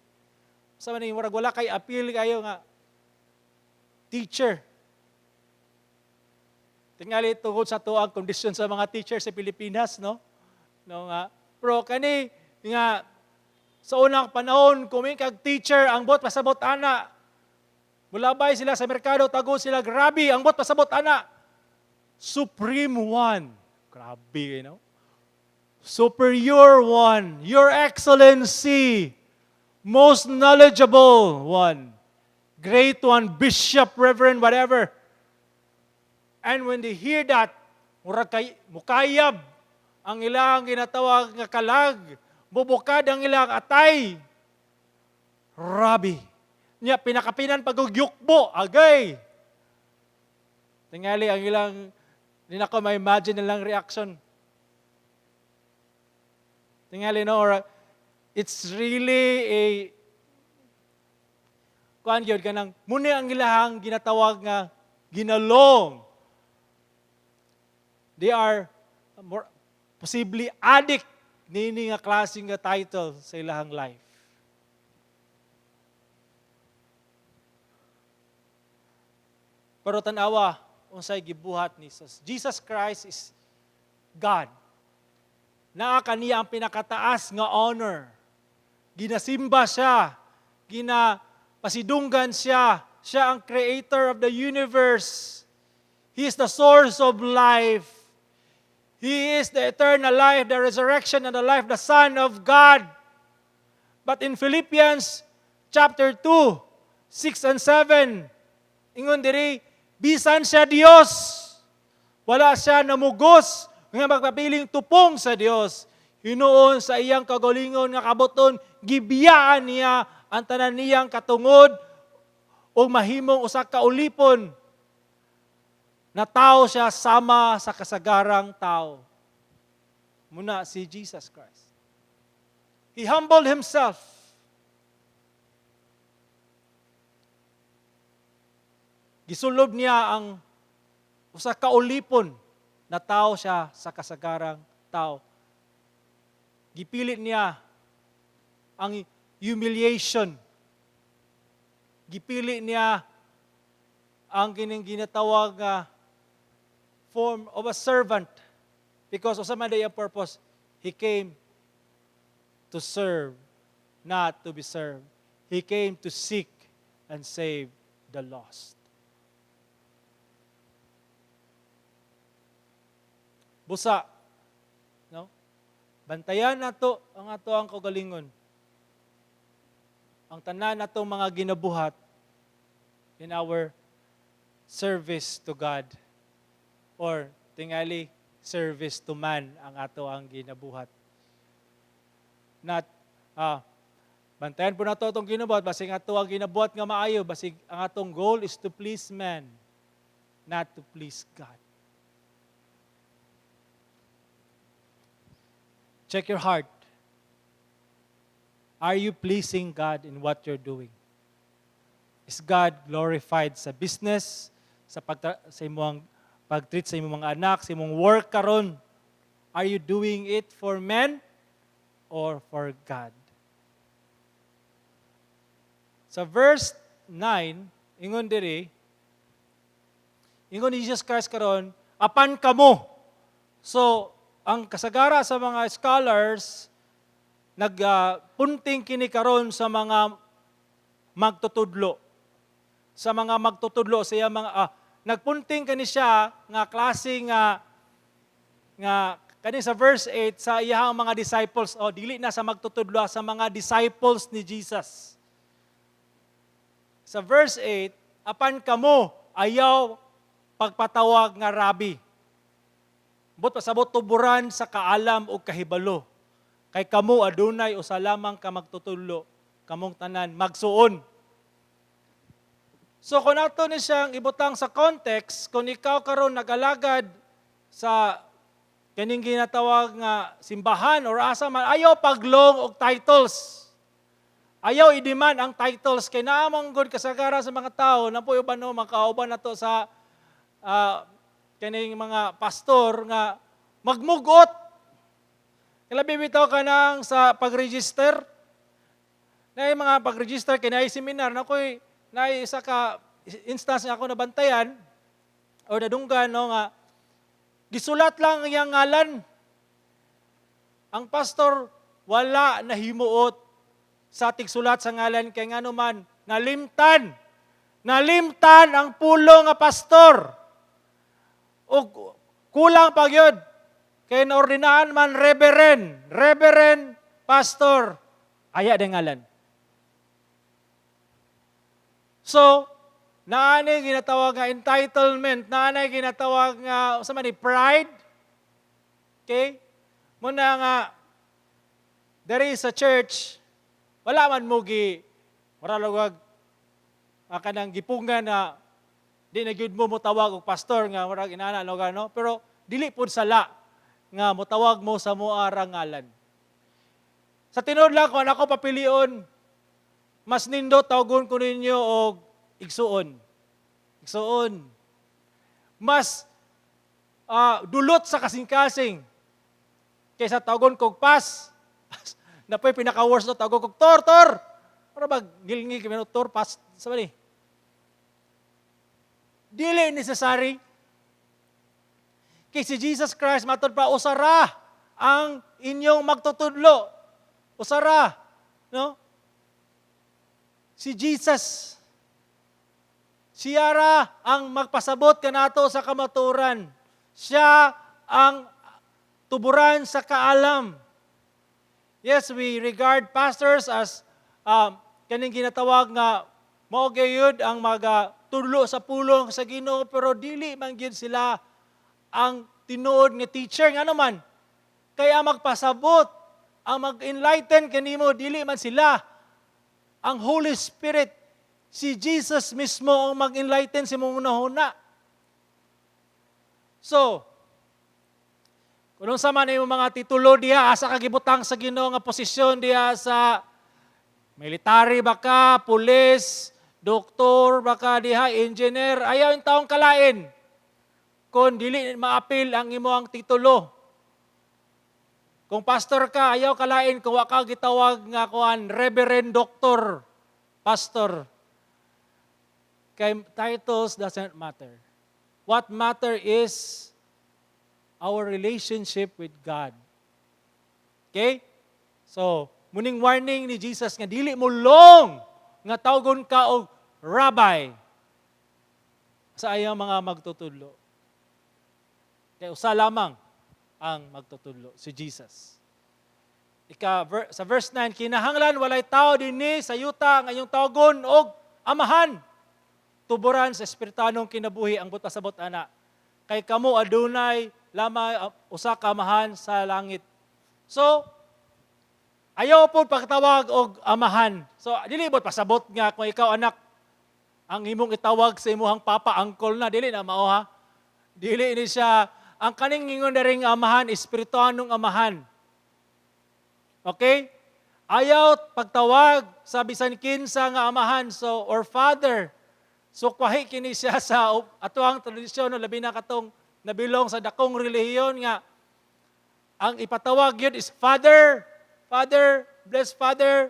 Sa man murag wala kay appeal kayo nga teacher. Tingali tungod sa tuang kondisyon sa mga teacher sa Pilipinas, no? No nga. Pero kani nga sa unang panahon kung may kag teacher ang bot pasabot ana. Mulabay sila sa merkado, tago sila grabe ang bot pasabot ana. Supreme one. Grabe, you know? Superior one, your excellency, most knowledgeable one, great one, bishop, reverend, whatever. And when they hear that, mukayab ang ilang ginatawag nga kalag, bubukad ang ilang atay. Rabbi. Niya, pinakapinan pagugyukbo, agay. Tingali ang ilang, hindi na ko ma-imagine nilang reaction. Tingali, no? Or it's really kuan gyud kanang muni ang ilahang ginatawag nga ginalong. They are more possibly addict nini nga klase nga title sa ilahang life. Pero tanawa unsay gibuhat ni Jesus. Jesus Christ is God. Naa kaniya ang pinakataas nga honor. Ginasimba siya, ginapasidunggan siya. Siya ang creator of the universe. He is the source of life. He is the eternal life, the resurrection and the life, the Son of God. But in Philippians chapter 2, 6 and 7, ingon diri, bisan siya Dios, wala siya namugos, nga magpapiling tupong sa Dios. Hinuon sa iyang kagalingon nga kabuton, gibiyaan niya ang tanan niyang katungod o mahimong usa ka ulipon na tao siya sama sa kasagarang tao. Muna si Jesus Christ. He humbled himself. Gisulob niya ang usa ka ulipon na tao siya sa kasagarang tao. Gipilit niya ang humiliation. Gipili niya ang ginatawag nga form of a servant. Because usa man day ang purpose, He came to serve, not to be served. He came to seek and save the lost. Busa, no? Bantayan nato ang ato ang kagalingon. Ang tanan natong mga ginabuhat in our service to God or tingali service to man ang ato ang ginabuhat. Not bantayan po nato itong ginabuhat basig ato ang ginabuhat nga maayo, basig ang atong goal is to please man, not to please God. Check your heart. Are you pleasing God in what you're doing? Is God glorified sa business, sa imong pag-treat sa imong mga anak, sa imong work karon? Are you doing it for men or for God? Sa verse 9, ingon diri, ingon ni Jesus Christ karon, apan kamo. So, ang kasagara sa mga scholars, nagpunting kini karon sa mga magtutudlo. Sa mga magtutudlo, siya mga nagpunting kani siya nga klase nga kani sa verse 8 sa iyang mga disciples dili na sa magtutudlo, sa mga disciples ni Jesus. Sa verse 8, apan kamo ayaw pagpatawag nga rabi. But pasabot tuburan sa kaalam o kahibalo. Kay kamo adunay usa lamang ka magtutudlo, kamong tanan magsuon. So kung ato ni siyang ibutang sa context, kung ikaw karon nag-alagad sa kaning ginatawag nga simbahan or asa man, ayaw paglong og titles. Ayaw i-demand ang titles kay naamang good kasagara sa mga tao na po uban no makauban nato sa kaning mga pastor nga magmugot. Kailan bitaw ka nang sa pag-register? Na mga pag-register kay na seminar na ko'y na isa ka instance nga ako nabantayan o nadunggan no nga gisulat lang ang iyang ngalan. Ang pastor wala nahimuot sa tigsulat sa ngalan kay ngano man nalimtan ang pulo nga pastor. O kulang pa gyud kay naordinahan man reverend pastor aya de ngalan. So, naanay ginatawag nga entitlement, naanay ginatawag nga sa man pride. Okay? Muna nga there is a church wala man mo maralugag kanang gipungan na di na gyud mo motawag og pastor nga murag inana no, pero dili pud sala nga motawag mo sa moa rangalan. Sa tinuod lang kung ako papilion mas nindo tawgon ko ninyo og igsuon. Igsuon. Mas dulot sa kasing-kasing kaysa tawgon kog pas. Na po'y pinaka-worst no, tawgon kog tor. Para ba gilngil kami no, tor, pas, sa ba ni? Dili necessary. Kay si Jesus Christ, matod pa, usara ang inyong magtutudlo. Usara. No? Si Jesus, siya ra ang magpasabot kanato sa kamaturan. Siya ang tuburan sa kaalam. Yes, we regard pastors as kaning ginatawag nga mao gayud ang tudlo sa pulong sa Ginoo, pero dili man gyud sila ang tinuod nga teacher nga naman. Kaya magpasabot, ang mag-enlighten kanimo dili man sila. Ang Holy Spirit, si Jesus mismo ang mag-enlighten sa mong unahuna. So, kung sa man yung mga titulo diha, asa kagibutang sa Ginoo nga posisyon diha sa military baka, pulis, doktor baka diha, engineer, ayaw yung taong kalain. Kung dili maapil ang imo ang titulo. Kung pastor ka, ayaw kalain kung wa ka gitawag nga kuan reverend doctor, pastor. Kay titles doesn't matter. What matter is our relationship with God. Okay? So, muning warning ni Jesus nga dili mo long nga tawgon ka og rabbi sa ayang mga magtutudlo. Kaya usa lamang ang magtutudlo, si Jesus. Sa verse 9, kinahanglan walay tao dinhi sa yuta nga inyong tawgon og amahan. Tuburan sa espiritanong kinabuhi ang butasabot ana. Kay kamo adunay lamang usa ka amahan sa langit. So, ayaw po pagtawag og amahan. So, dili mo pasabot nga kung ikaw anak ang imong itawag sa imuhang papa, uncle na, dili na mao ha. Dili ni siya ang kaning ingon daring amahan, espirituanong amahan. Okay? Ayaw pagtawag sa bisan kinsa nga amahan, so or father. So kwahi kini siya sa atuang tradisyon no, labi na katong nabilong sa dakong relihiyon nga ang ipatawag yun is Father, Father, bless Father.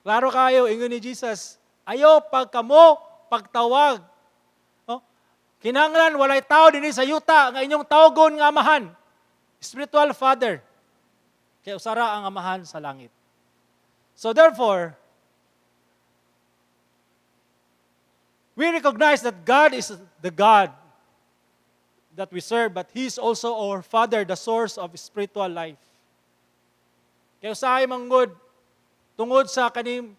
Klaro kayo, ingon ni Jesus. Ayaw pagkamo pagtawag. Kinahanglan walay tao dinhi sa yuta nga inyong tawgon nga amahan. Spiritual father. Kaya usara ang amahan sa langit. So therefore, we recognize that God is the God that we serve, but He is also our Father, the source of spiritual life. Kaya usahay manggod, tungod sa kaning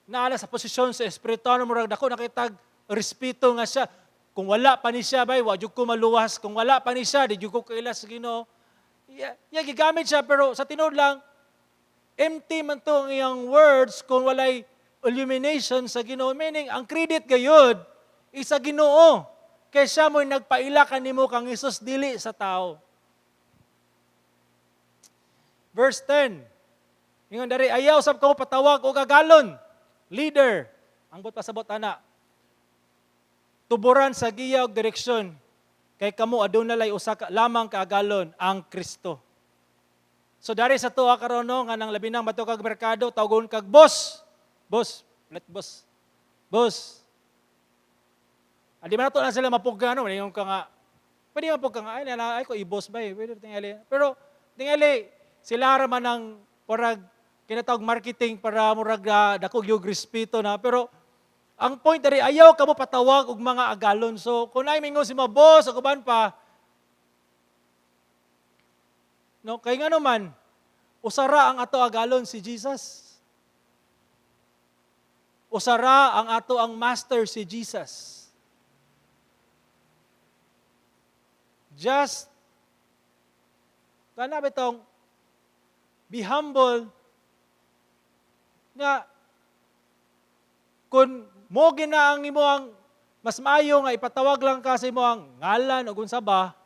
naala sa posisyon sa espirituano murag dako nakitag respeto nga siya. Kung wala pa ni siya, bay, wadyo ko maluwas. Kung wala pa ni siya, di ko kailas sa Ginoo. Gigamit siya, pero sa tinod lang, empty man to ang iyang words kung walay illumination sa Ginoo. Meaning, ang credit gayud, isa Ginoo. Kaya siya mo'y nagpaila kanimo kang Isus dili sa tao. Verse 10. Ingon dari, ayaw sab ko patawag o gagalon. Leader. Ang but pasabot ana. Tuburan sa giya og direksyon. Kay kamo adunay usa ka lamang kaagalon ang Kristo. So dari sa tuwa karon no nga nang labi nang bato kag merkado tawgon kag boss. Boss, let boss. Boss. Adi man na sila mapugga no, yung ka nga. Pwede mapugga nga ay ko i-boss ba eh. Pwede tingali. Pero tingali sila ra man ang porag kinatawag marketing para murag dako gyud respeto na, pero ang point dari ayaw kamo patawag og mga agalon. So kung nay mingon si mga boss o kuban pa, no, kay nga naman, usara ang ato agalon si Jesus. Usara ang ato ang master si Jesus. Just, kana bitong, be humble, nga, kung mo gina ang imo ang mas maayo nga ipatawag lang ka sa imo ang ngalan o unsa ba,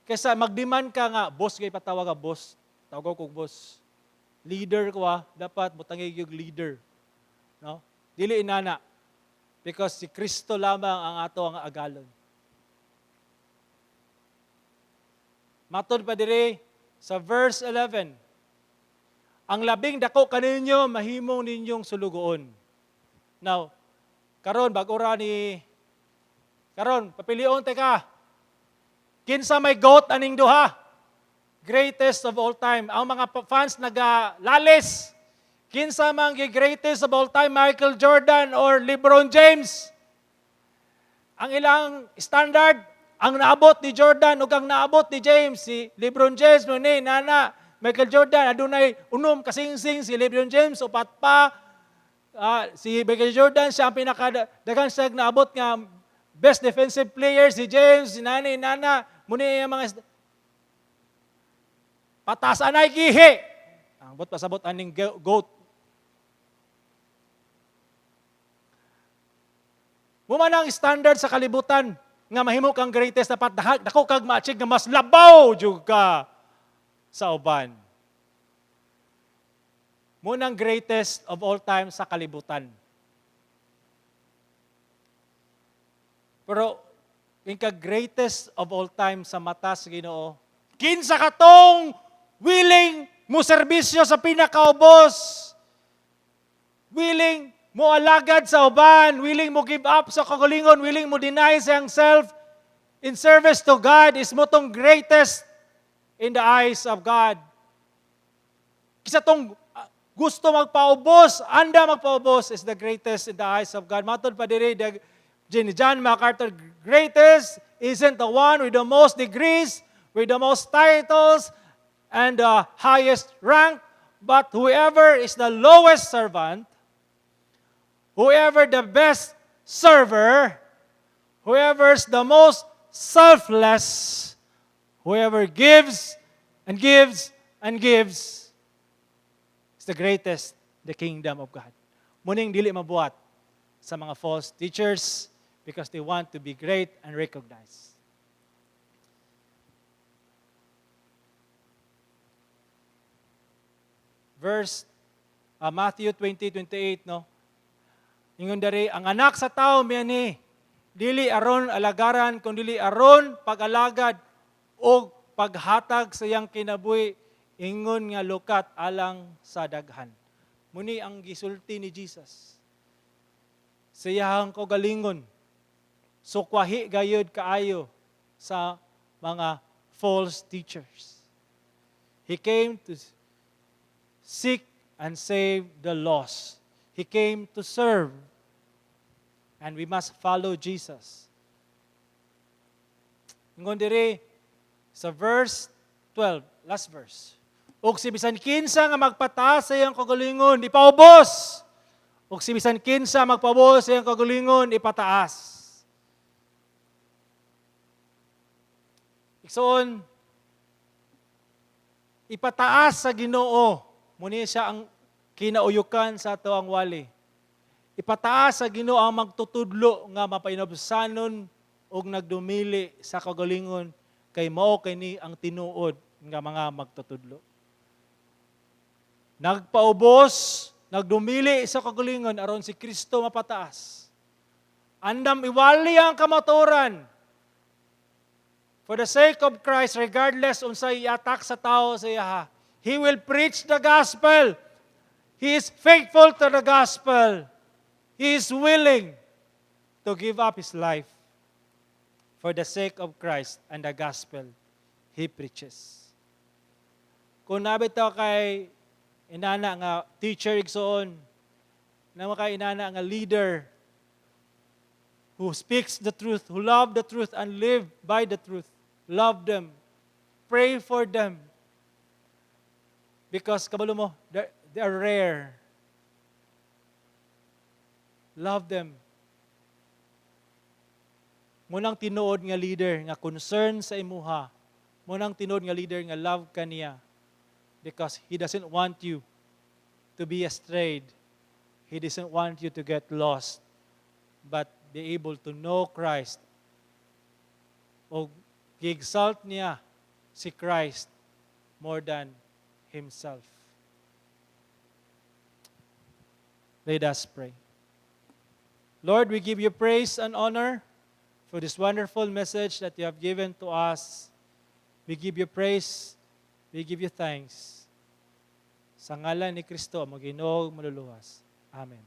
kaysa magdemand ka nga, boss kay patawag ka, boss. Tawag ko boss. Leader ko dapat butangig yung leader. no? Dili inana. Because si Kristo lamang ang ato ang agalon. Matod pa diri sa verse 11. Ang labing dako kaninyo mahimong ninyong sulugoon. Now, karon bag-ora ni karon papilion teka. Kinsa may goat aning duha? Greatest of all time. Ang mga fans nagalalis. Kinsa man gi greatest of all time, Michael Jordan or LeBron James? Ang ilang standard, ang naabot ni Jordan ug ang naabot ni James, si LeBron James mo ni nana, Michael Jordan adunay unom kasingsing, si LeBron James upat pa. Si Michael Jordan siya ang pinakadaghang siya naabot nga best defensive player, si James, si nana, muni ang mga patasan ay gihi. Ang bot pasabot aning goat. Muman ang standard sa kalibutan nga mahimo kang greatest dapat dako kag ma-achieve nga mas labaw jud ka sa uban. Munang greatest of all time sa kalibutan. Pero yung greatest of all time sa mata sa Ginoo, kinsa katong willing mo serbisyo sa pinakaubos, willing mo alagad sa uban, willing mo give up sa kagalingon, willing mo deny sa self in service to God is mo tong greatest in the eyes of God. Kisa tong gusto magpaubos, anda magpaubos is the greatest in the eyes of God. Matod pa diri John MacArthur, greatest isn't the one with the most degrees, with the most titles, and the highest rank, but whoever is the lowest servant, whoever the best server, whoever's the most selfless, whoever gives and gives and gives, is the greatest in the kingdom of God. Muning dili mabuhat sa mga false teachers because they want to be great and recognized. Verse Matthew 20:28, no? Ingon dari, ang anak sa tao miyani, dili aron alagaran, kung dili aron pag-alagad o paghatag sa iyang kinabuhi, ingon nga lukat alang sa daghan. Muni ang gisulti ni Jesus. Sa iyang kaugalingon, sukwahi gayud kaayo sa mga false teachers. He came to seek and save the lost. He came to serve. And we must follow Jesus. Ingon diri sa verse 12, last verse. Og si bisan kinsa nga magpataas sa iyang kagalingon, ipaubos. Og si bisan kinsa magpaubos sa iyang kagalingon, ipataas. Iksoon, ipataas sa Ginoo, muni siya ang kinauyukan sa ato ang wali. Ipataas sa Ginoo ang magtutudlo nga mapainobsanon og nagdumili sa kagalingon kay mao kini ang tinuod nga mga magtutudlo. Nagpaubos, nagdumili sa kagalingon aron si Kristo mapataas. Andam iwali ang kamaturan. For the sake of Christ, regardless unsay iatak sa tao sa iya, He will preach the gospel. He is faithful to the gospel. He is willing to give up His life for the sake of Christ and the gospel He preaches. Kung nabitaw kay inana nga teacher igsoon, na kay inana nga leader who speaks the truth, who love the truth and live by the truth, love them, pray for them. Because kabalo mo, they are rare. Love them. Munang tinuod nga leader nga concern sa imuha. Munang tinuod nga leader nga love kaniya. Because he doesn't want you to be strayed. He doesn't want you to get lost. But be able to know Christ. O gi-exalt niya si Christ more than himself. Let us pray. Lord, we give you praise and honor for this wonderful message that you have given to us. We give you praise, we give you thanks. Sa ngalan ni Kristo, Ginoo maluluwas. Amen.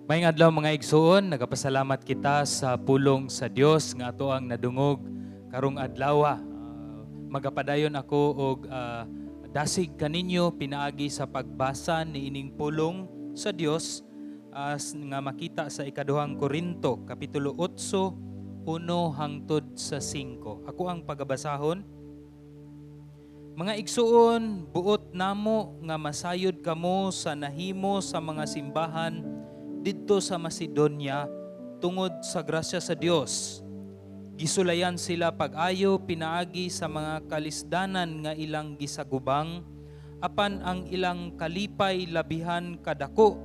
Maayong adlaw mga igsoon, nagapasalamat kita sa pulong sa Dios nga ato ang nadungog karong adlaw. Magapadayon ako og dasig kaninyo pinaagi sa pagbasa ni ining pulong sa Dios nga makita sa ikaduhang Korinto kapitulo 8 1 hangtod sa 5. Ako ang pagabasahon. Mga igsoon, buot namo nga masayod kamo sa nahimo sa mga simbahan didto sa Macedonia tungod sa grasya sa Dios. Gisulayan sila pag-ayo pinaagi sa mga kalisdanan nga ilang gisagubang, apan ang ilang kalipay labihan kadako,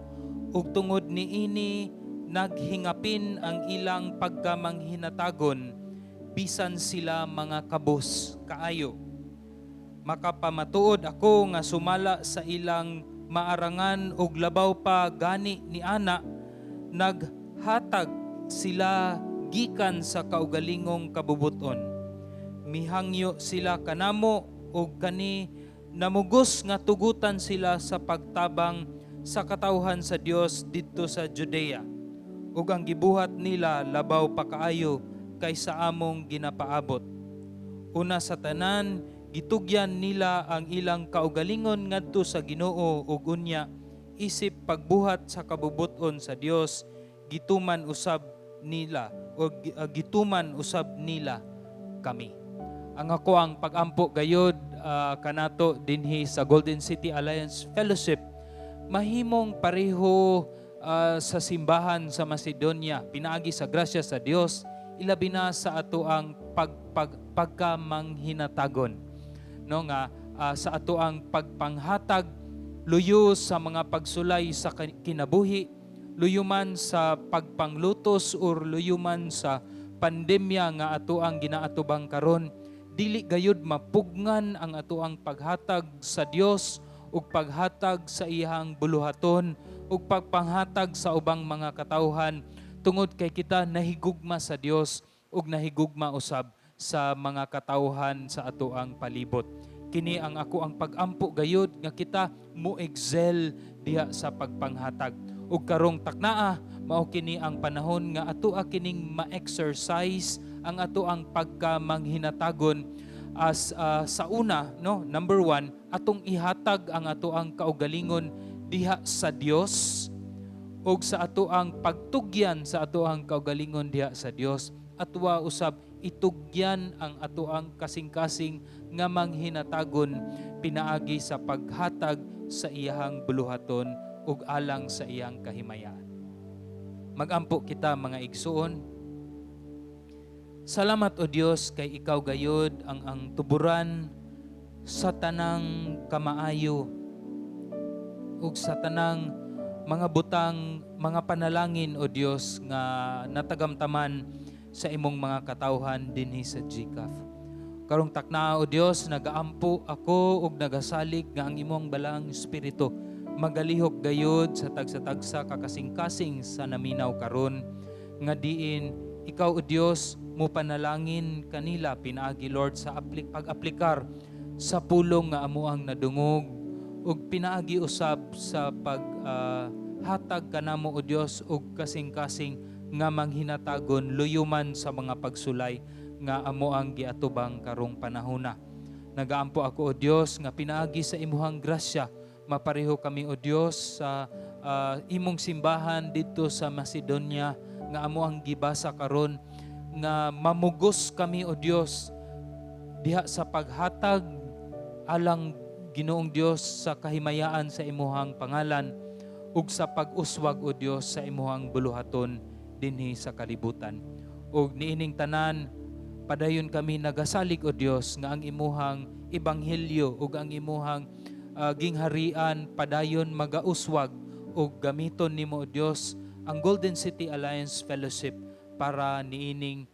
ug tungod niini naghingapin ang ilang pagkamanghinatagon, bisan sila mga kabus kaayo. Makapamatuod ako nga sumala sa ilang maarangan og labaw pa gani ni ana, naghatag sila gikan sa kaugalingong kabubuton. Mihangyo sila kanamo og kani namugos nga tugutan sila sa pagtabang sa katawhan sa Dios didto sa Judea. Ug ang gibuhat nila labaw pa kaayo kaysa among ginapaabot. Una sa tanan, gitugyan nila ang ilang kaugalingon ngadto sa Ginoo ug unya isip pagbuhat sa kabubuton sa Dios gituman usab nila o gituman usab nila kami. Ang ako ang pagampo gayod kanato dinhi sa Golden City Alliance Fellowship, mahimong pareho sa simbahan sa Macedonia pinaagi sa grasya sa Dios, ilabi na sa ato ang pagkamanghinatagon. No nga sa ato ang pagpanghatag luyo sa mga pagsulay sa kinabuhi, luyo man sa pagpanglutos or luyo man sa pandemya nga ato ang ginaatubang karon, dili gayud mapugngan ang ato ang paghatag sa Dios ug paghatag sa iyang buluhaton ug pagpanghatag sa ubang mga katawhan, tungod kay kita nahigugma sa Dios ug nahigugma usab sa mga katawhan sa ato ang palibot. Kini ang ako ang pagampo gayud nga kita mo-excel diha sa pagpanghatag. Ug karong taknaa mao kini ang panahon nga ato kining ma-exercise ang ato ang pagkamanghinatagon as sa una, no, number 1, atong ihatag ang ato ang kaugalingon diha sa Dios ug sa atoang pagtugyan sa atoang kaugalingon diha sa Dios, atwa usab itugyan ang atoang kasing-kasing nga manghinatagon pinaagi sa paghatag sa iyahang buluhaton ug alang sa iyang kahimayaan. Magampo kita mga igsuon. Salamat o Dios kay ikaw gayod ang tuburan sa tanang kamaayo ug sa tanang mga butang, mga panalangin o Dios nga natagamtaman sa imong mga katawhan dinhi sa GCAF. Karong takna o Dios, nagaampo ako ug nagasalig nga ang imong balaang espiritu magalihok gayod sa tagsa-tagsa kakasing-kasing sa naminaw karon nga diin ikaw o Dios mo panalangin kanila pinaagi Lord sa pag-aplikar sa pulong nga amuang nadungog ug pinaagi usab sa hatag kanamo o Dios ug kasing-kasing nga manghinatagon luyuman sa mga pagsulay nga amo ang giatubang karong panahona. Nagaampo ako o Dios nga pinaagi sa imuhang grasya mapareho kami o Dios sa imong simbahan dito sa Macedonia nga amo ang gibasa karon nga mamugos kami o Dios diha sa paghatag alang Ginoong Dios sa kahimayaan sa imuhang pangalan ug sa pag-uswag o Dios sa imuhang buluhaton dinhi sa kalibutan. Ug niining tanan padayon kami nagasalig o Dios nga ang imuhang ebanghelyo ug ang imuhang gingharian padayon magauswag ug gamiton nimo o Dios ang Golden City Alliance Fellowship para niining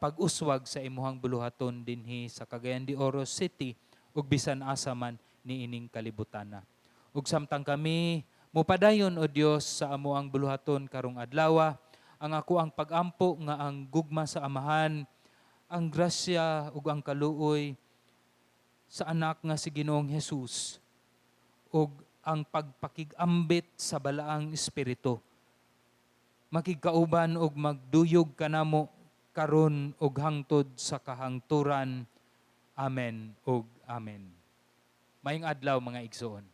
pag-uswag sa imuhang buluhaton dinhi sa Cagayan de Oro City ug bisan asa man niining kalibutan. Ug samtang kami mupadayon o Dios sa amuang buluhaton karong adlaw, ang ako ang pag-ampo nga ang gugma sa amahan, ang grasya ug ang kaluoy sa anak nga si Ginoong Hesus ug ang pagpakigambit sa balaang espiritu makigkauban ug magduyog kanamo karon ug hangtod sa kahangturan. Amen ug amen. Maayong adlaw mga igsoon.